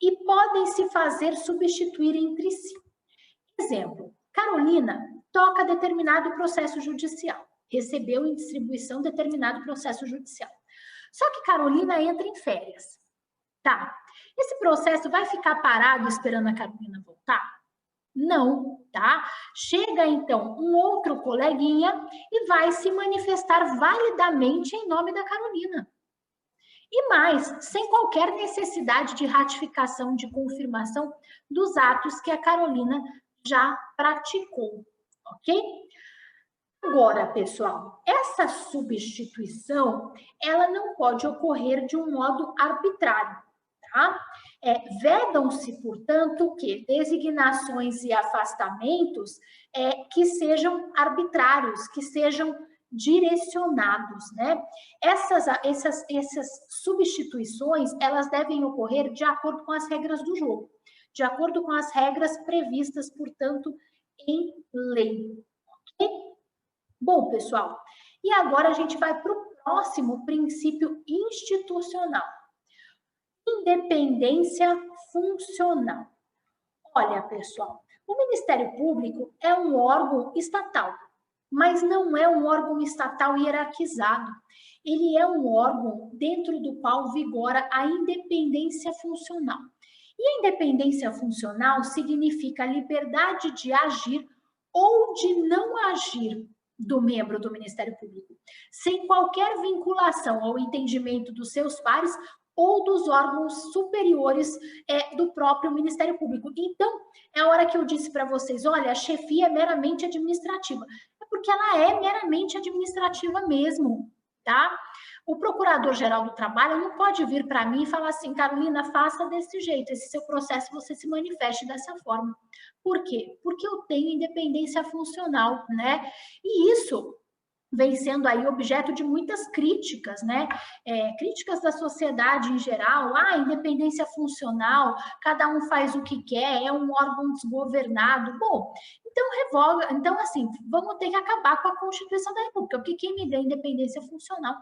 E podem se fazer substituir entre si. Exemplo, Carolina toca determinado processo judicial. Recebeu em distribuição determinado processo judicial. Só que Carolina entra em férias. Tá. Esse processo vai ficar parado esperando a Carolina voltar? Não, tá? Chega, então, um outro coleguinha e vai se manifestar validamente em nome da Carolina. E mais, sem qualquer necessidade de ratificação, de confirmação dos atos que a Carolina já praticou, ok? Agora, pessoal, essa substituição, ela não pode ocorrer de um modo arbitrário, tá? Vedam-se, portanto, que designações e afastamentos que sejam arbitrários, que sejam direcionados, né? Essas substituições, elas devem ocorrer de acordo com as regras do jogo, de acordo com as regras previstas, portanto, em lei. Ok? Bom, pessoal, e agora a gente vai para o próximo princípio institucional. Independência funcional. Olha, pessoal, o Ministério Público é um órgão estatal, mas não é um órgão estatal hierarquizado. Ele é um órgão dentro do qual vigora a independência funcional. E a independência funcional significa a liberdade de agir ou de não agir do membro do Ministério Público, sem qualquer vinculação ao entendimento dos seus pares ou dos órgãos superiores do próprio Ministério Público. Então, é a hora que eu disse para vocês, olha, a chefia é meramente administrativa. É porque ela é meramente administrativa mesmo, tá? O Procurador-Geral do Trabalho não pode vir para mim e falar assim, Carolina, faça desse jeito, esse seu processo você se manifeste dessa forma. Por quê? Porque eu tenho independência funcional, né? E isso vem sendo aí objeto de muitas críticas, né? Críticas da sociedade em geral, independência funcional, cada um faz o que quer, é um órgão desgovernado. Bom, então assim, vamos ter que acabar com a Constituição da República, porque quem me deu independência funcional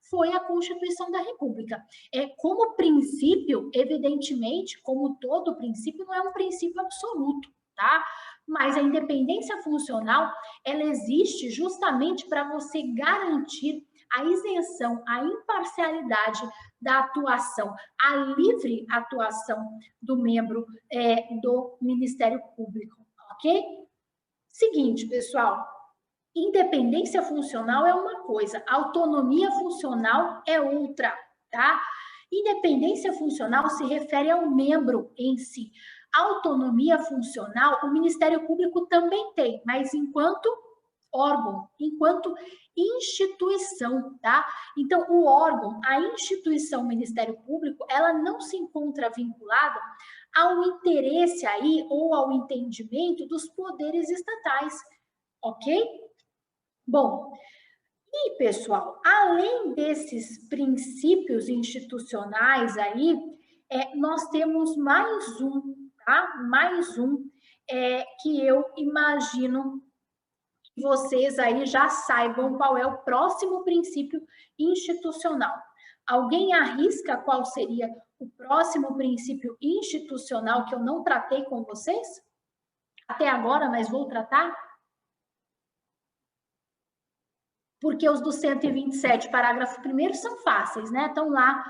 foi a Constituição da República. Como princípio, evidentemente, como todo princípio, não é um princípio absoluto, tá? Mas a independência funcional, ela existe justamente para você garantir a isenção, a imparcialidade da atuação, a livre atuação do membro do Ministério Público, ok? Seguinte, pessoal, independência funcional é uma coisa, autonomia funcional é outra, tá? Independência funcional se refere ao membro em si. Autonomia funcional, o Ministério Público também tem, mas enquanto órgão, enquanto instituição, tá? Então, o órgão, a instituição Ministério Público, ela não se encontra vinculada ao interesse aí ou ao entendimento dos poderes estatais, ok? Bom, e pessoal, além desses princípios institucionais aí, nós temos mais um, tá? Mais um que eu imagino que vocês aí já saibam qual é o próximo princípio institucional. Alguém arrisca qual seria o próximo princípio institucional que eu não tratei com vocês? até agora, mas vou tratar? Porque os do 127, parágrafo 1º, são fáceis, né? Estão lá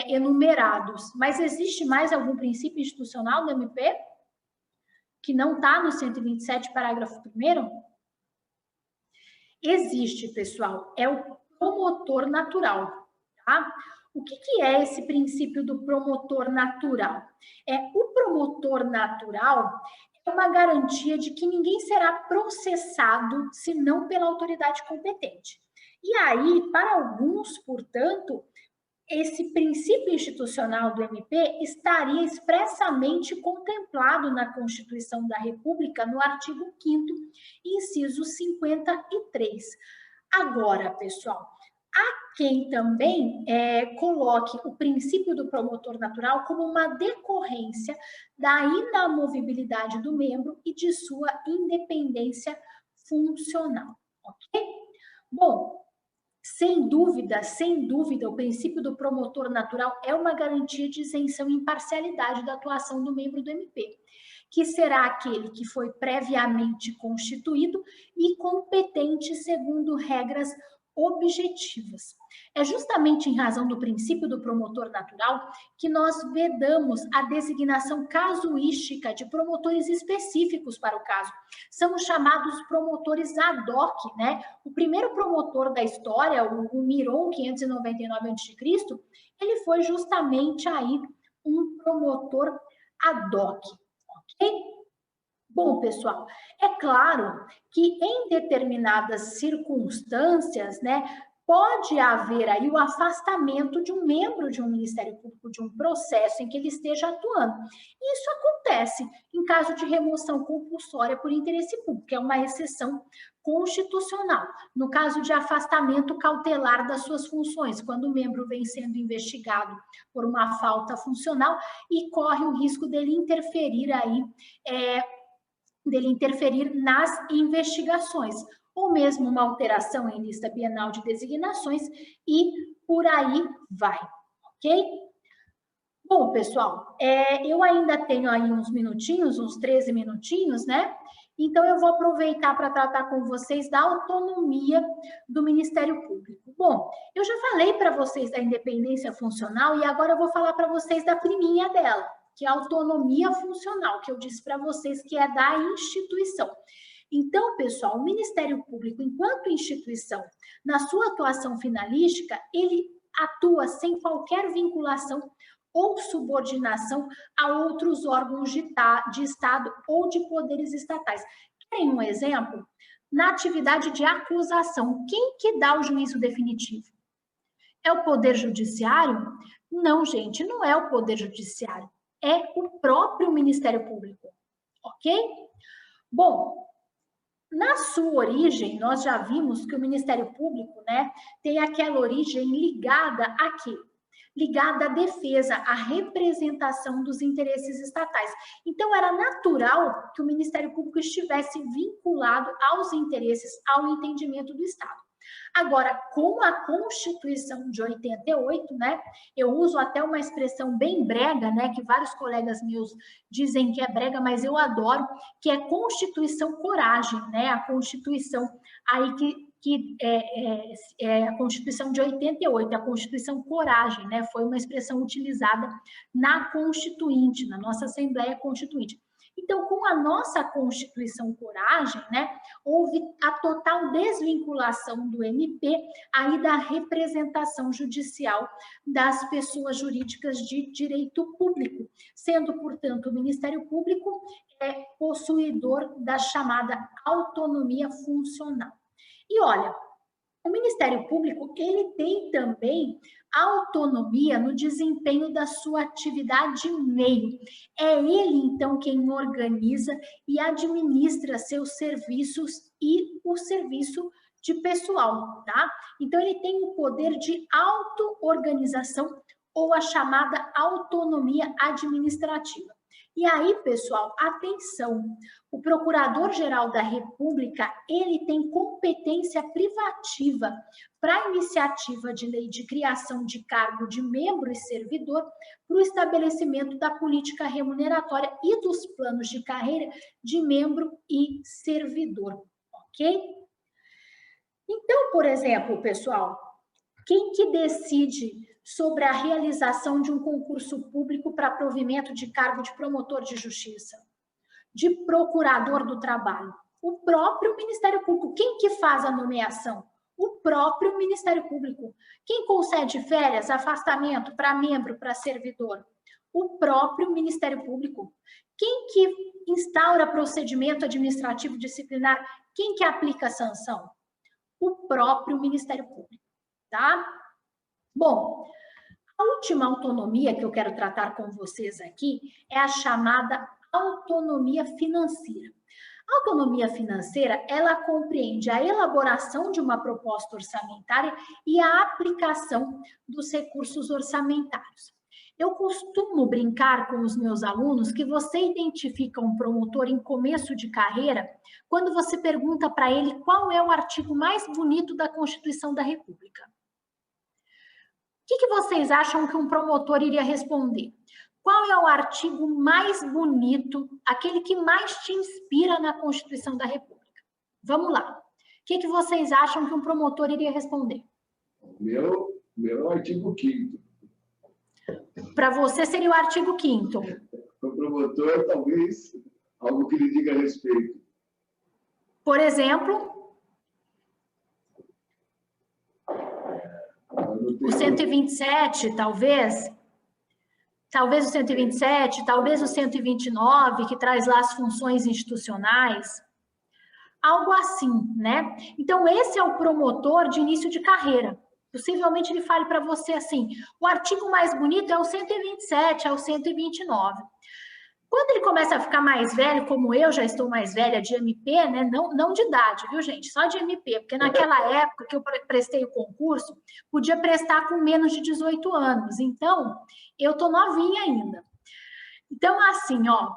enumerados. Mas existe mais algum princípio institucional do MP que não está no 127, parágrafo 1º? Existe, pessoal. É o promotor natural, tá? O que é esse princípio do promotor natural? O promotor natural é uma garantia de que ninguém será processado senão pela autoridade competente. E aí, para alguns, portanto, esse princípio institucional do MP estaria expressamente contemplado na Constituição da República, no artigo 5º, inciso 53. Agora, pessoal, há quem também coloque o princípio do promotor natural como uma decorrência da inamovibilidade do membro e de sua independência funcional, ok? Bom, sem dúvida, o princípio do promotor natural é uma garantia de isenção e imparcialidade da atuação do membro do MP, que será aquele que foi previamente constituído e competente segundo regras objetivas. É justamente em razão do princípio do promotor natural que nós vedamos a designação casuística de promotores específicos para o caso. São os chamados promotores ad hoc, né? O primeiro promotor da história, o Miron, 599 a.C., ele foi justamente aí um promotor ad hoc, ok? Bom, pessoal, é claro que em determinadas circunstâncias, né, pode haver aí o afastamento de um membro de um Ministério Público, de um processo em que ele esteja atuando. Isso acontece em caso de remoção compulsória por interesse público, que é uma exceção constitucional. No caso de afastamento cautelar das suas funções, quando o membro vem sendo investigado por uma falta funcional e corre o risco dele interferir aí, nas investigações, ou mesmo uma alteração em lista bienal de designações e por aí vai, ok? Bom, pessoal, eu ainda tenho aí uns minutinhos, uns 13 minutinhos, né? Então, eu vou aproveitar para tratar com vocês da autonomia do Ministério Público. Bom, eu já falei para vocês da independência funcional e agora eu vou falar para vocês da priminha dela, que é a autonomia funcional, que eu disse para vocês que é da instituição. Então, pessoal, o Ministério Público, enquanto instituição, na sua atuação finalística, ele atua sem qualquer vinculação ou subordinação a outros órgãos de Estado ou de poderes estatais. Querem um exemplo? Na atividade de acusação, quem que dá o juízo definitivo? É o Poder Judiciário? Não, gente, não é o Poder Judiciário. É o próprio Ministério Público, ok? Bom, na sua origem, nós já vimos que o Ministério Público, né, tem aquela origem ligada a quê? Ligada à defesa, à representação dos interesses estatais. Então, era natural que o Ministério Público estivesse vinculado aos interesses, ao entendimento do Estado. Agora, com a Constituição de 88, né, eu uso até uma expressão bem brega, né, que vários colegas meus dizem que é brega, mas eu adoro, que é Constituição Coragem, né, a Constituição aí que é a Constituição de 88, a Constituição Coragem, né, foi uma expressão utilizada na Constituinte, na nossa Assembleia Constituinte. Então, com a nossa Constituição Coragem, né, houve a total desvinculação do MP aí da representação judicial das pessoas jurídicas de direito público, sendo, portanto, o Ministério Público possuidor da chamada autonomia funcional. E olha, o Ministério Público, ele tem também autonomia no desempenho da sua atividade meio. É ele, então, quem organiza e administra seus serviços e o serviço de pessoal, tá? Então, ele tem o poder de auto-organização ou a chamada autonomia administrativa. E aí, pessoal, atenção, o Procurador-Geral da República, ele tem competência privativa para a iniciativa de lei de criação de cargo de membro e servidor para o estabelecimento da política remuneratória e dos planos de carreira de membro e servidor, ok? Então, por exemplo, pessoal, quem que decide sobre a realização de um concurso público para provimento de cargo de promotor de justiça, de procurador do trabalho? O próprio Ministério Público. Quem que faz a nomeação? O próprio Ministério Público. Quem concede férias, afastamento para membro, para servidor? O próprio Ministério Público. Quem que instaura procedimento administrativo disciplinar? Quem que aplica a sanção? O próprio Ministério Público, tá? Bom, a última autonomia que eu quero tratar com vocês aqui é a chamada autonomia financeira. A autonomia financeira, ela compreende a elaboração de uma proposta orçamentária e a aplicação dos recursos orçamentários. Eu costumo brincar com os meus alunos que você identifica um promotor em começo de carreira quando você pergunta para ele qual é o artigo mais bonito da Constituição da República. O que vocês acham que um promotor iria responder? Qual é o artigo mais bonito, aquele que mais te inspira na Constituição da República? Vamos lá. O que vocês acham que um promotor iria responder? O meu é o artigo 5º. Para você seria o artigo 5º. O promotor, talvez, algo que lhe diga a respeito. Por exemplo, o 127, talvez. Talvez o 127, talvez o 129, que traz lá as funções institucionais. Algo assim, né? Então, esse é o promotor de início de carreira. Possivelmente ele fale para você assim, o artigo mais bonito é o 127, é o 129. Quando ele começa a ficar mais velho, como eu já estou mais velha de MP, né? Não de idade, viu, gente? Só de MP, porque naquela época que eu prestei o concurso, podia prestar com menos de 18 anos. Então, eu tô novinha ainda. Então, assim, ó, o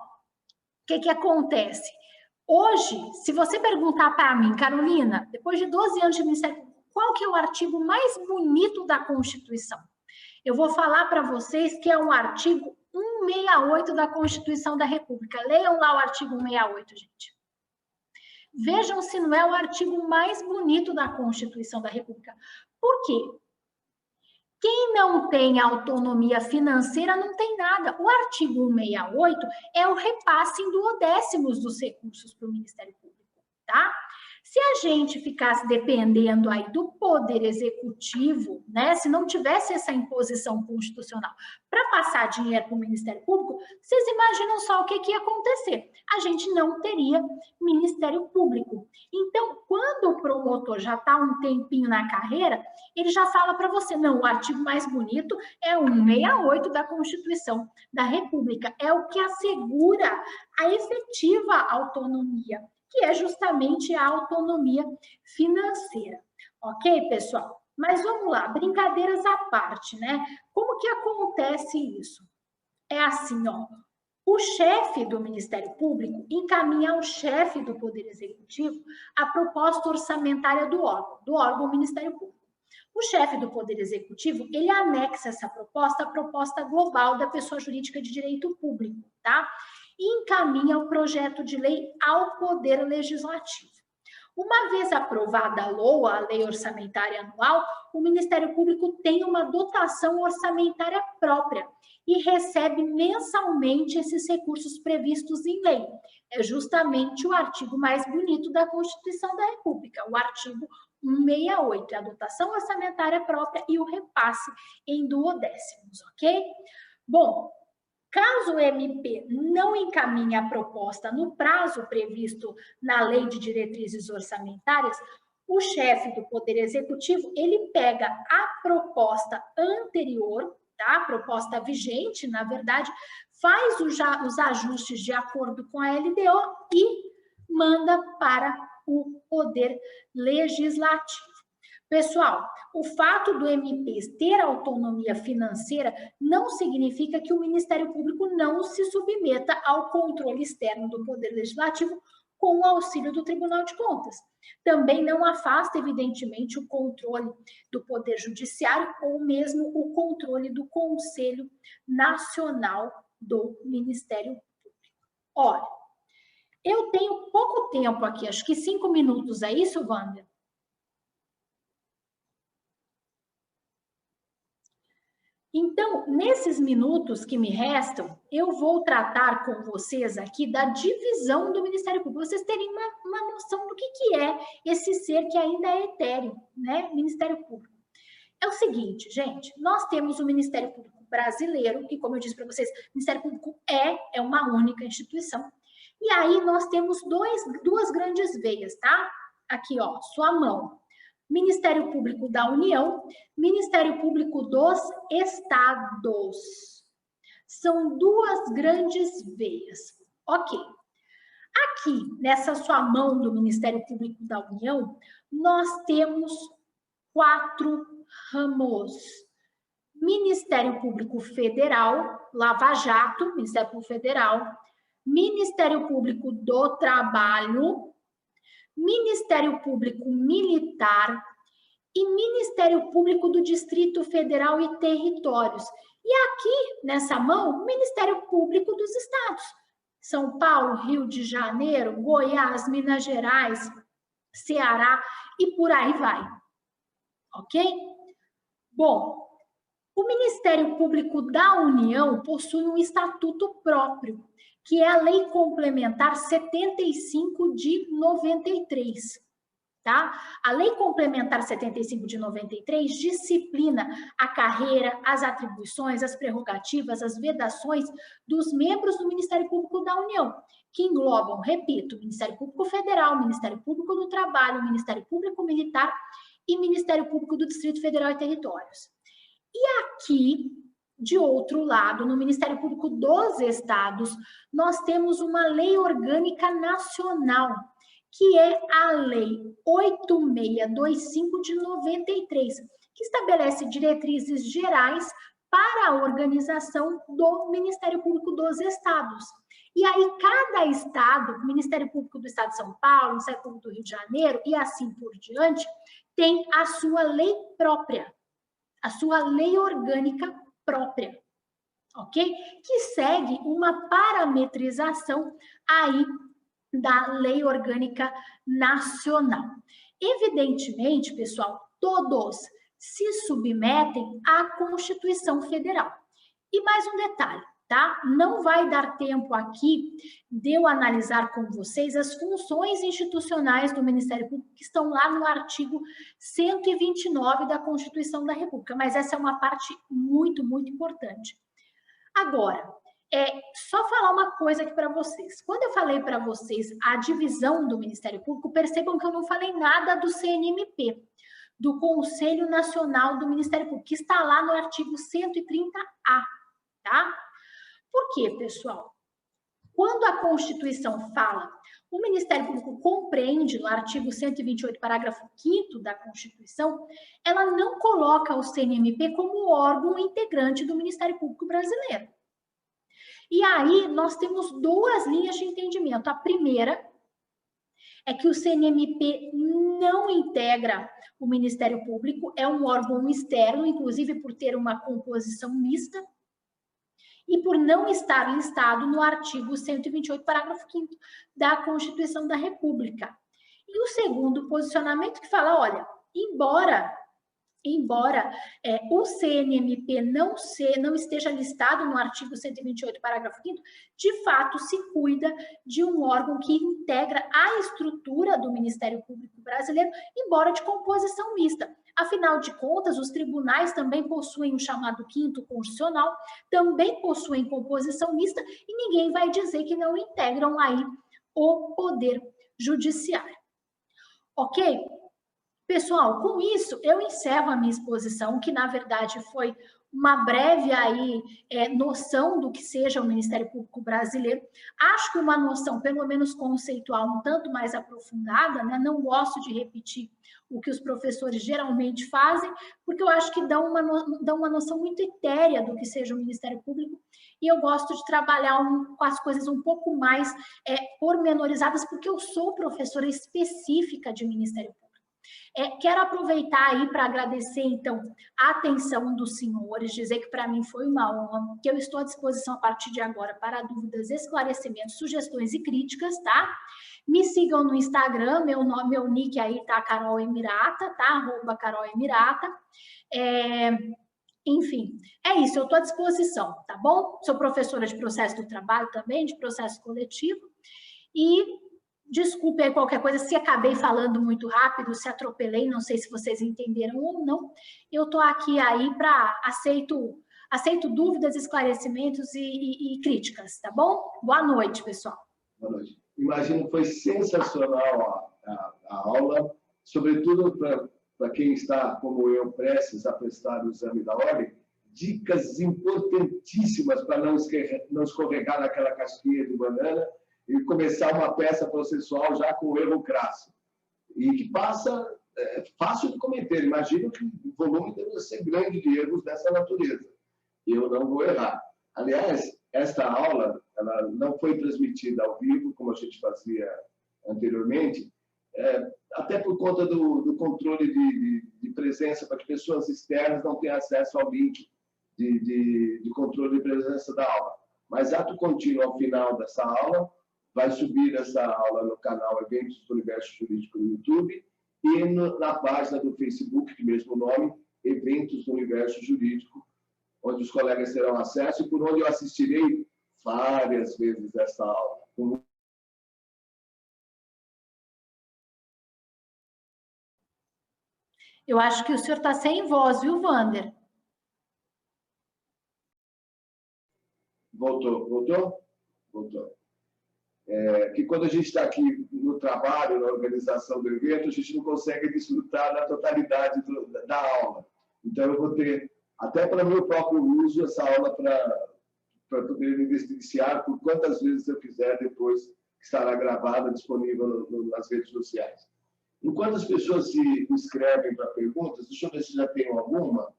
que acontece? Hoje, se você perguntar para mim, Carolina, depois de 12 anos de Ministério, qual que é o artigo mais bonito da Constituição? Eu vou falar para vocês que é o artigo 168 da Constituição da República. Leiam lá o artigo 168, gente. Vejam se não é o artigo mais bonito da Constituição da República. Por quê? Quem não tem autonomia financeira não tem nada. O artigo 168 é o repasse em duodécimos dos recursos para o Ministério Público, tá? Se a gente ficasse dependendo aí do Poder Executivo, né, se não tivesse essa imposição constitucional para passar dinheiro para o Ministério Público, vocês imaginam só o que ia acontecer? A gente não teria Ministério Público. Então, quando o promotor já está um tempinho na carreira, ele já fala para você, não, o artigo mais bonito é o 168 da Constituição da República, é o que assegura a efetiva autonomia, que é justamente a autonomia financeira. Ok, pessoal? Mas vamos lá, brincadeiras à parte, né? Como que acontece isso? É assim, ó, o chefe do Ministério Público encaminha ao chefe do Poder Executivo a proposta orçamentária do órgão Ministério Público. O chefe do Poder Executivo, ele anexa essa proposta à proposta global da pessoa jurídica de direito público, tá? E encaminha o projeto de lei ao Poder Legislativo. Uma vez aprovada a LOA, a Lei Orçamentária Anual, o Ministério Público tem uma dotação orçamentária própria e recebe mensalmente esses recursos previstos em lei. É justamente o artigo mais bonito da Constituição da República, o artigo 168, a dotação orçamentária própria e o repasse em duodécimos, ok? Bom, caso o MP não encaminhe a proposta no prazo previsto na Lei de Diretrizes Orçamentárias, o chefe do Poder Executivo, ele pega a proposta anterior, tá? A proposta vigente, na verdade, faz os ajustes de acordo com a LDO e manda para o Poder Legislativo. Pessoal, o fato do MP ter autonomia financeira não significa que o Ministério Público não se submeta ao controle externo do Poder Legislativo com o auxílio do Tribunal de Contas. Também não afasta, evidentemente, o controle do Poder Judiciário ou mesmo o controle do Conselho Nacional do Ministério Público. Olha, eu tenho pouco tempo aqui, acho que 5 minutos, é isso, Wander? Então, nesses minutos que me restam, eu vou tratar com vocês aqui da divisão do Ministério Público, vocês terem uma noção do que é esse ser que ainda é etéreo, né? Ministério Público. É o seguinte, gente, nós temos o Ministério Público brasileiro, que, como eu disse para vocês, o Ministério Público é uma única instituição. E aí nós temos duas grandes veias, tá? Aqui, ó, sua mão. Ministério Público da União, Ministério Público dos Estados. São duas grandes veias. Ok. Aqui, nessa sua mão do Ministério Público da União, nós temos 4 ramos. Ministério Público Federal, Lava Jato, Ministério Público Federal, Ministério Público do Trabalho, Ministério Público Militar e Ministério Público do Distrito Federal e Territórios. E aqui, nessa mão, Ministério Público dos Estados. São Paulo, Rio de Janeiro, Goiás, Minas Gerais, Ceará e por aí vai. Ok? Bom, o Ministério Público da União possui um estatuto próprio, que é a Lei Complementar 75 de 93, tá? A Lei Complementar 75 de 93 disciplina a carreira, as atribuições, as prerrogativas, as vedações dos membros do Ministério Público da União, que englobam, repito, Ministério Público Federal, Ministério Público do Trabalho, Ministério Público Militar e Ministério Público do Distrito Federal e Territórios. E aqui, de outro lado, no Ministério Público dos Estados, nós temos uma lei orgânica nacional, que é a Lei 8625 de 93, que estabelece diretrizes gerais para a organização do Ministério Público dos Estados. E aí, cada estado, Ministério Público do Estado de São Paulo, Ministério Público do Rio de Janeiro e assim por diante, tem a sua lei própria, a sua lei orgânica própria, ok? Que segue uma parametrização aí da lei orgânica nacional. Evidentemente, pessoal, todos se submetem à Constituição Federal. E mais um detalhe, tá? Não vai dar tempo aqui de eu analisar com vocês as funções institucionais do Ministério Público que estão lá no artigo 129 da Constituição da República, mas essa é uma parte muito, muito importante. Agora, só falar uma coisa aqui para vocês. Quando eu falei para vocês a divisão do Ministério Público, percebam que eu não falei nada do CNMP, do Conselho Nacional do Ministério Público, que está lá no artigo 130A, tá? Por quê, pessoal? Quando a Constituição fala, o Ministério Público compreende, no artigo 128, parágrafo 5º da Constituição, ela não coloca o CNMP como órgão integrante do Ministério Público brasileiro. E aí, nós temos duas linhas de entendimento. A primeira é que o CNMP não integra o Ministério Público, é um órgão externo, inclusive por ter uma composição mista, e por não estar listado no artigo 128, parágrafo 5º da Constituição da República. E o segundo posicionamento que fala, olha, embora o CNMP não esteja listado no artigo 128, parágrafo 5º, de fato se cuida de um órgão que integra a estrutura do Ministério Público brasileiro, embora de composição mista. Afinal de contas, os tribunais também possuem o chamado 5º constitucional, também possuem composição mista, e ninguém vai dizer que não integram aí o Poder Judiciário. Ok? Pessoal, com isso, eu encerro a minha exposição, que na verdade foi uma breve aí noção do que seja o Ministério Público Brasileiro. Acho que uma noção, pelo menos conceitual, um tanto mais aprofundada, né? Não gosto de repetir o que os professores geralmente fazem, porque eu acho que dão uma noção muito etérea do que seja o Ministério Público, e eu gosto de trabalhar com as coisas um pouco mais pormenorizadas, porque eu sou professora específica de Ministério Público. Quero aproveitar aí para agradecer, então, a atenção dos senhores, dizer que para mim foi uma honra, que eu estou à disposição a partir de agora para dúvidas, esclarecimentos, sugestões e críticas, tá? Me sigam no Instagram, meu nick aí tá Carol Emirata, tá? @CarolEmirata. Enfim, é isso, eu estou à disposição, tá bom? Sou professora de processo do trabalho também, de processo coletivo, e desculpe aí qualquer coisa, se acabei falando muito rápido, se atropelei, não sei se vocês entenderam ou não. Eu estou aqui aí para aceito dúvidas, esclarecimentos e críticas, tá bom? Boa noite, pessoal. Boa noite. Imagino que foi sensacional a aula, sobretudo para quem está, como eu, prestes a prestar o exame da ordem, dicas importantíssimas para não escorregar naquela casquinha de banana e começar uma peça processual já com erro crasso. E que passa fácil de cometer. Imagino que o volume deve ser grande de erros dessa natureza. Eu não vou errar. Aliás, esta aula ela não foi transmitida ao vivo, como a gente fazia anteriormente, até por conta do controle de presença, para que pessoas externas não tenham acesso ao link de controle de presença da aula. Mas ato contínuo ao final dessa aula, vai subir essa aula no canal Eventos do Universo Jurídico no YouTube e na página do Facebook, de mesmo nome, Eventos do Universo Jurídico, onde os colegas terão acesso e por onde eu assistirei várias vezes essa aula. Eu acho que o senhor está sem voz, viu, Wander? Voltou? Que quando a gente está aqui no trabalho, na organização do evento, a gente não consegue desfrutar da totalidade da aula. Então, eu vou ter, até para meu próprio uso, essa aula para poder investigar por quantas vezes eu quiser, depois que estará gravada, disponível nas redes sociais. Enquanto as pessoas se inscrevem para perguntas, deixa eu ver se já tem alguma.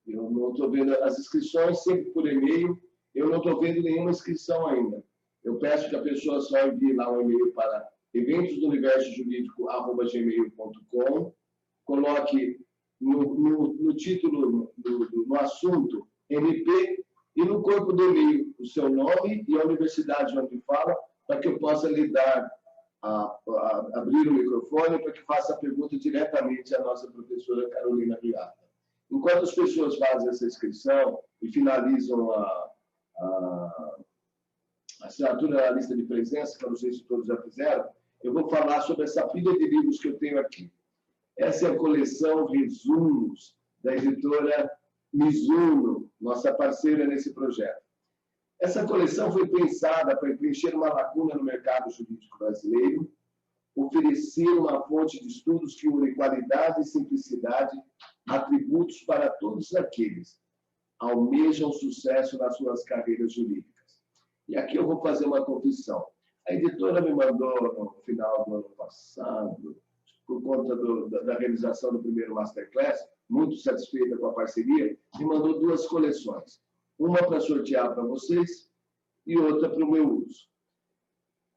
Eu não estou vendo as inscrições, sempre por e-mail. Eu não estou vendo nenhuma inscrição ainda. Eu peço que a pessoa só envie lá um e-mail para eventosdouniversojurídico@gmail.com, coloque no título, no assunto, MP, e no corpo do e-mail o seu nome e a universidade onde fala, para que eu possa lhe dar, abrir o microfone para que faça a pergunta diretamente à nossa professora Carolina Riata. Enquanto as pessoas fazem essa inscrição e finalizam a assinatura da lista de presença, que eu não sei se todos já fizeram, eu vou falar sobre essa pilha de livros que eu tenho aqui. Essa é a coleção Resumos, da editora Mizuno, nossa parceira nesse projeto. Essa coleção foi pensada para preencher uma lacuna no mercado jurídico brasileiro, oferecer uma fonte de estudos que une qualidade e simplicidade, atributos para todos aqueles que almejam sucesso nas suas carreiras jurídicas. E aqui eu vou fazer uma confissão. A editora me mandou, no final do ano passado, por conta da realização do primeiro Masterclass, muito satisfeita com a parceria, me mandou 2 coleções. Uma para sortear para vocês e outra para o meu uso.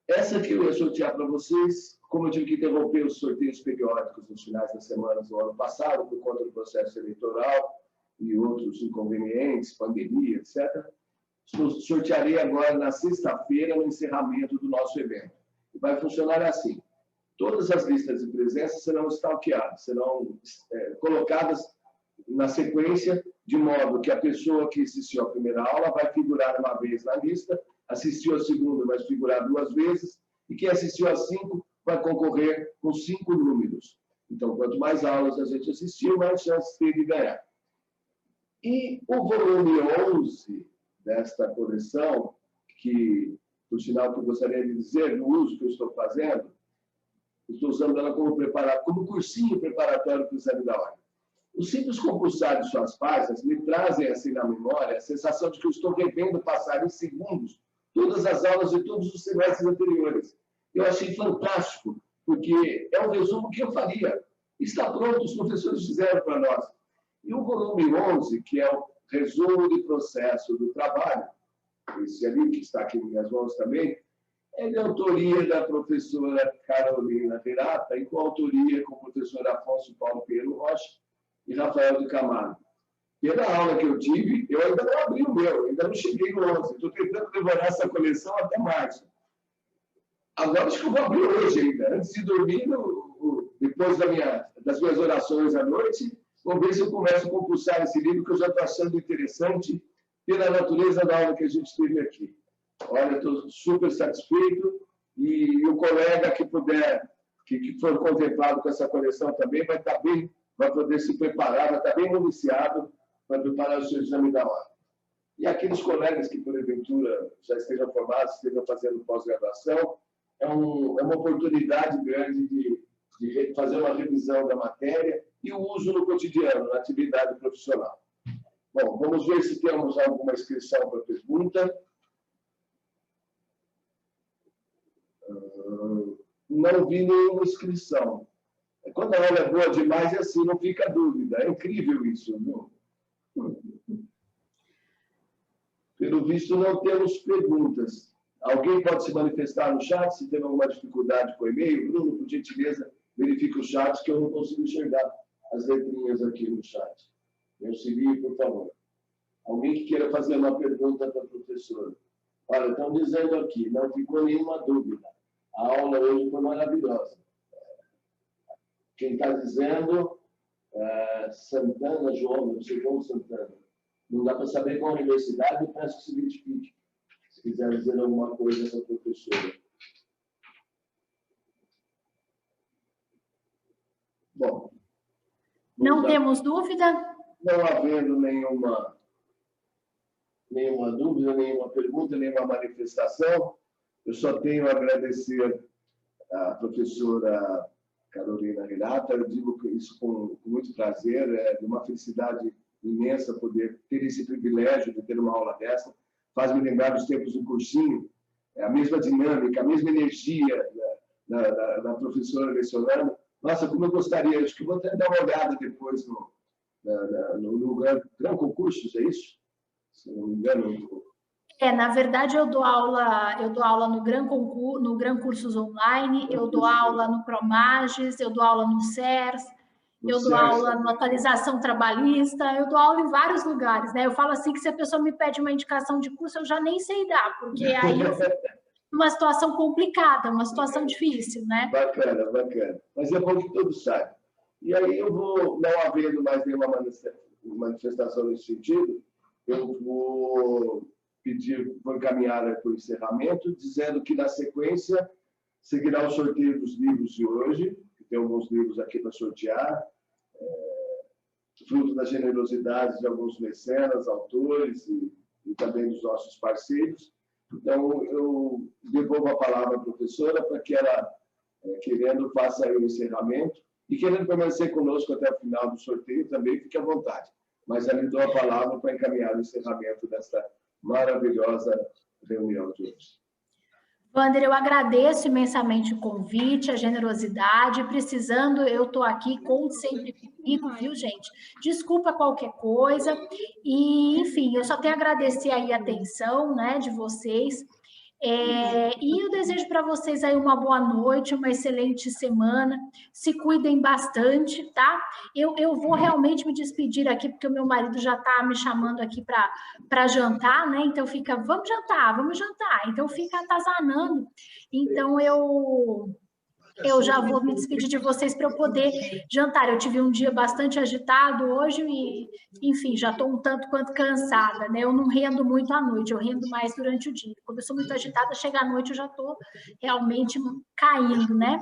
Essa que eu ia sortear para vocês, como eu tive que interromper os sorteios periódicos nos finais das semanas do ano passado, por conta do processo eleitoral e outros inconvenientes, pandemia, etc., sortearei agora na sexta-feira, no encerramento do nosso evento. E vai funcionar assim. Todas as listas de presença serão stalkeadas, serão colocadas na sequência, de modo que a pessoa que assistiu à primeira aula vai figurar uma vez na lista, assistiu à segunda vai figurar 2 vezes, e quem assistiu a 5 vai concorrer com 5 números. Então, quanto mais aulas a gente assistiu, mais chances tem de ganhar. E o volume 11 desta coleção, que, por sinal que eu gostaria de dizer, no uso que eu estou fazendo, estou usando ela como cursinho preparatório para o exame da ordem. O simples compulsar de suas páginas me trazem assim na memória a sensação de que eu estou revendo passar em segundos todas as aulas de todos os semestres anteriores. Eu achei fantástico, porque é um resumo que eu faria. Está pronto, os professores fizeram para nós. E o volume 11, que é o resumo de processo do trabalho, esse ali que está aqui em minhas mãos também, é de autoria da professora Carolina Hirata e coautoria com o professor Afonso Paulo Pinheiro Rocha e Rafael de Camargo. Pela aula que eu tive, eu ainda não abri o meu, ainda não cheguei no 11. Estou tentando devorar essa coleção até março. Agora acho que eu vou abrir hoje ainda, antes de dormir, depois das minhas orações à noite, vou ver se eu começo a compulsar esse livro, que eu já estou achando interessante pela natureza da aula que a gente teve aqui. Olha, estou super satisfeito e o colega que puder, que for contemplado com essa coleção também, vai estar bem, vai poder se preparar, vai estar bem municiado para preparar o seu exame da ordem. E aqueles colegas que, porventura, já estejam formados, estejam fazendo pós-graduação, é uma oportunidade grande de fazer uma revisão da matéria e o uso no cotidiano, na atividade profissional. Bom, vamos ver se temos alguma inscrição para pergunta. Não vi nenhuma inscrição. Quando a aula é boa demais, é assim, não fica dúvida. É incrível isso, viu? Pelo visto, não temos perguntas. Alguém pode se manifestar no chat se tem alguma dificuldade com o e-mail? Bruno, por gentileza, verifique o chat, que eu não consigo enxergar as letrinhas aqui no chat. Me auxilie, por favor. Alguém que queira fazer uma pergunta para a professora. Olha, estão dizendo aqui, não ficou nenhuma dúvida. A aula hoje foi maravilhosa. Quem está dizendo, Santana, João, não sei como Santana. Não dá para saber qual universidade, eu peço que se identifique, se quiser dizer alguma coisa para a professora. Bom. Não temos dúvida? Não havendo nenhuma dúvida, nenhuma pergunta, nenhuma manifestação, eu só tenho a agradecer à professora Carolina Hirata. Eu digo isso com muito prazer, é de uma felicidade imensa poder ter esse privilégio de ter uma aula dessa. Faz-me lembrar dos tempos do cursinho, a mesma dinâmica, a mesma energia da professora lecionando. Nossa, como eu gostaria, acho que vou até dar uma olhada depois no Gran Concursos, é isso? Se não me engano. Na verdade, eu dou aula no Gran Cursos Online, eu dou aula no Promages, eu dou aula no CERS, eu dou aula no Atualização Trabalhista, eu dou aula em vários lugares, né? Eu falo assim que se a pessoa me pede uma indicação de curso, eu já nem sei dar, porque aí eu fico numa situação complicada, uma situação difícil, né? Bacana, bacana. Mas é bom que todos saibam. E aí eu vou, não havendo mais nenhuma manifestação nesse sentido, eu vou encaminhar para o encerramento, dizendo que, na sequência, seguirá o sorteio dos livros de hoje, que tem alguns livros aqui para sortear, fruto da generosidade de alguns mecenas, autores e também dos nossos parceiros. Então, eu devolvo a palavra à professora para que ela, querendo, faça aí o encerramento e querendo permanecer conosco até o final do sorteio, também fique à vontade. Mas eu lhe dou a palavra para encaminhar o encerramento desta maravilhosa reunião de hoje. Wander, eu agradeço imensamente o convite, a generosidade. Precisando, eu estou aqui, conte sempre comigo, viu, gente? Desculpa qualquer coisa. E, enfim, eu só tenho a agradecer aí a atenção, né, de vocês. E eu desejo para vocês aí uma boa noite, uma excelente semana. Se cuidem bastante, tá? Eu vou realmente me despedir aqui, porque o meu marido já está me chamando aqui para jantar, né? Então fica, vamos jantar. Então fica atazanando. Então eu já vou me despedir de vocês para eu poder jantar. Eu tive um dia bastante agitado hoje e, enfim, já estou um tanto quanto cansada, né? Eu não rendo muito à noite, eu rendo mais durante o dia. Quando eu sou muito agitada, chega à noite eu já estou realmente caindo, né?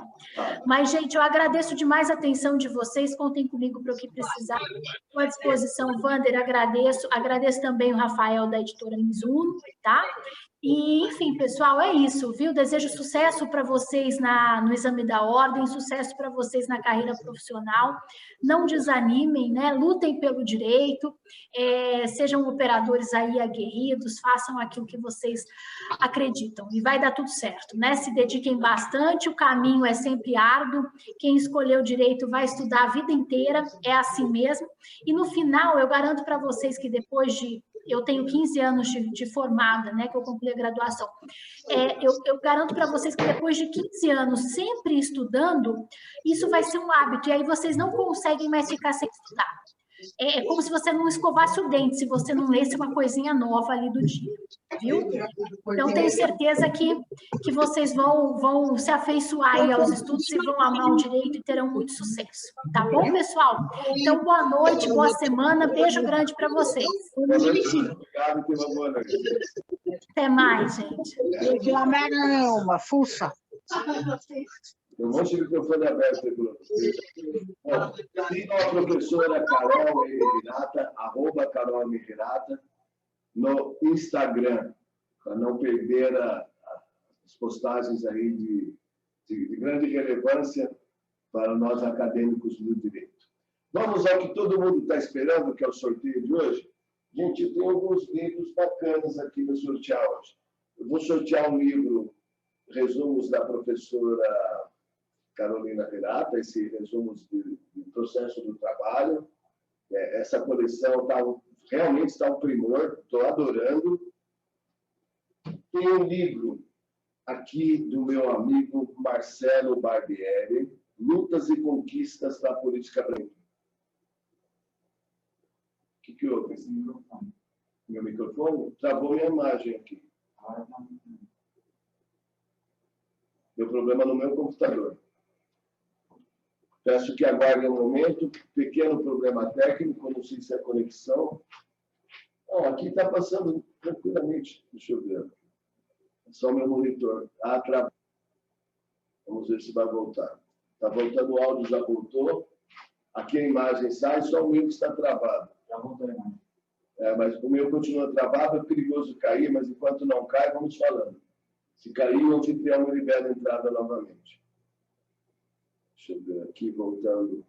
Mas, gente, eu agradeço demais a atenção de vocês, contem comigo para o que precisar. Estou à disposição, Wander, agradeço também o Rafael da editora Mizuno, tá? E, enfim, pessoal, é isso, viu? Desejo sucesso para vocês no exame da ordem, sucesso para vocês na carreira profissional. Não desanimem, né? Lutem pelo direito, sejam operadores aí aguerridos, façam aquilo que vocês acreditam e vai dar tudo certo, né? Se dediquem bastante, o caminho é sempre árduo. Quem escolheu direito vai estudar a vida inteira, é assim mesmo. E no final, eu garanto para vocês que depois de eu tenho 15 anos de formada, né, que eu concluí a graduação. Eu garanto para vocês que depois de 15 anos sempre estudando, isso vai ser um hábito, e aí vocês não conseguem mais ficar sem estudar. É como se você não escovasse o dente, se você não lesse uma coisinha nova ali do dia, viu? Então, tenho certeza que vocês vão se afeiçoar aí aos estudos e vão amar o direito e terão muito sucesso. Tá bom, pessoal? Então, boa noite, boa semana, beijo grande para vocês. Obrigado pela boa noite. Até mais, gente. Não, fuça. Tem um monte de microfone aberto aí para vocês. Sigam a professora Carol Renata, @Carol Renata, no Instagram, para não perder as postagens aí de grande relevância para nós acadêmicos do direito. Vamos ao que todo mundo está esperando, que é o sorteio de hoje. Gente, tem alguns livros bacanas aqui para sortear hoje. Eu vou sortear um livro, resumos da professora Carolina Renata, esse resumos do processo do trabalho. Essa coleção realmente está um primor, estou adorando. Tem um livro aqui do meu amigo Marcelo Barbieri, Lutas e Conquistas da Política Brasileira. O que houve? Esse microfone. Meu microfone? Travou minha imagem aqui. Deu problema no meu computador. Peço que aguardem um momento. Pequeno problema técnico, não sei se é conexão. Aqui está passando tranquilamente. Deixa eu ver. É só o meu monitor. Vamos ver se vai voltar. Está voltando o áudio, já voltou. Aqui a imagem sai, só o meu que está travado. Já voltou a imagem. Mas o meu continua travado, é perigoso cair, mas enquanto não cai, vamos falando. Se cair, o anfitrião me libera a entrada novamente. Deixa eu ver aqui, voltando.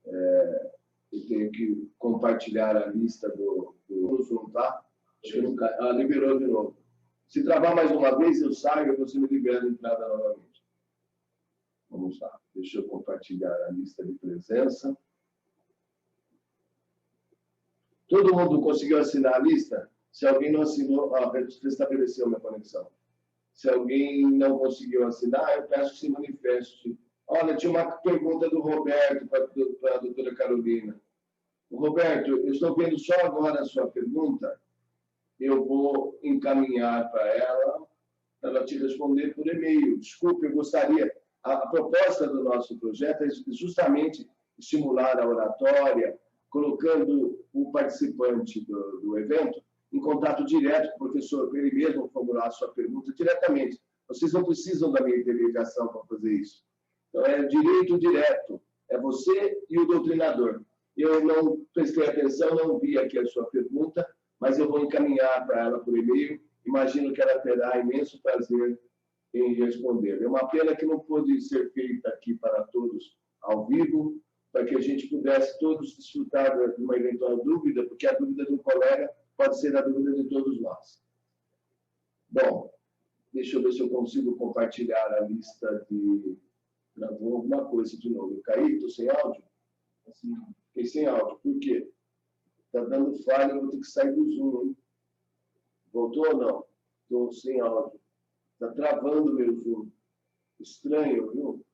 Eu tenho que compartilhar a lista do Zoom, tá? Acho que não cai. Liberou de novo. Se travar mais uma vez, eu saio e você me libera a entrada novamente. Vamos lá. Deixa eu compartilhar a lista de presença. Todo mundo conseguiu assinar a lista? Se alguém não assinou, restabeleceu minha conexão. Se alguém não conseguiu assinar, eu peço que se manifeste. Olha, tinha uma pergunta do Roberto para a doutora Carolina. Roberto, eu estou vendo só agora a sua pergunta. Eu vou encaminhar para ela te responder por e-mail. Desculpe, eu gostaria... A proposta do nosso projeto é justamente estimular a oratória, colocando o participante do evento em contato direto com o professor, para ele mesmo formular a sua pergunta diretamente. Vocês não precisam da minha intermediação para fazer isso. Então, é direito direto. É você e o doutrinador. Eu não prestei atenção, não vi aqui a sua pergunta, mas eu vou encaminhar para ela por e-mail. Imagino que ela terá imenso prazer em responder. É uma pena que não pôde ser feita aqui para todos ao vivo, para que a gente pudesse todos desfrutar de uma eventual dúvida, porque a dúvida do colega pode ser a dúvida de todos nós. Bom, deixa eu ver se eu consigo compartilhar a lista de... Gravou alguma coisa de novo. Eu caí? Estou sem áudio? Fiquei sem áudio. Por quê? Está dando falha, eu vou ter que sair do Zoom, hein? Voltou ou não? Estou sem áudio. Está travando o meu Zoom. Estranho, viu?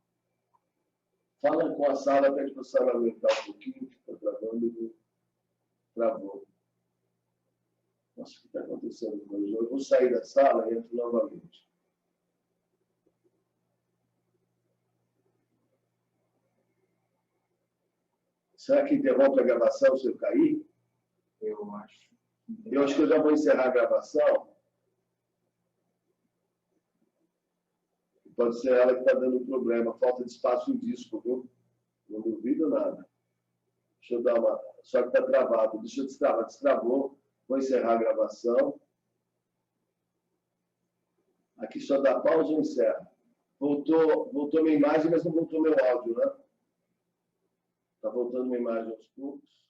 Fala com a sala, pede para a sala aumentar um pouquinho, que está travando e travou. Nossa, o que está acontecendo com o Zoom? Eu vou sair da sala e entro novamente. Será que interrompe a gravação se eu cair? Eu acho. Eu acho que eu já vou encerrar a gravação. Pode ser ela que está dando problema. Falta de espaço em disco, viu? Não duvido nada. Deixa eu dar uma... Só que está travado. Deixa eu destravar. Destravou. Vou encerrar a gravação. Aqui só dá pausa ou encerra. Voltou minha imagem, mas não voltou meu áudio, né? Está voltando minha imagem aos poucos.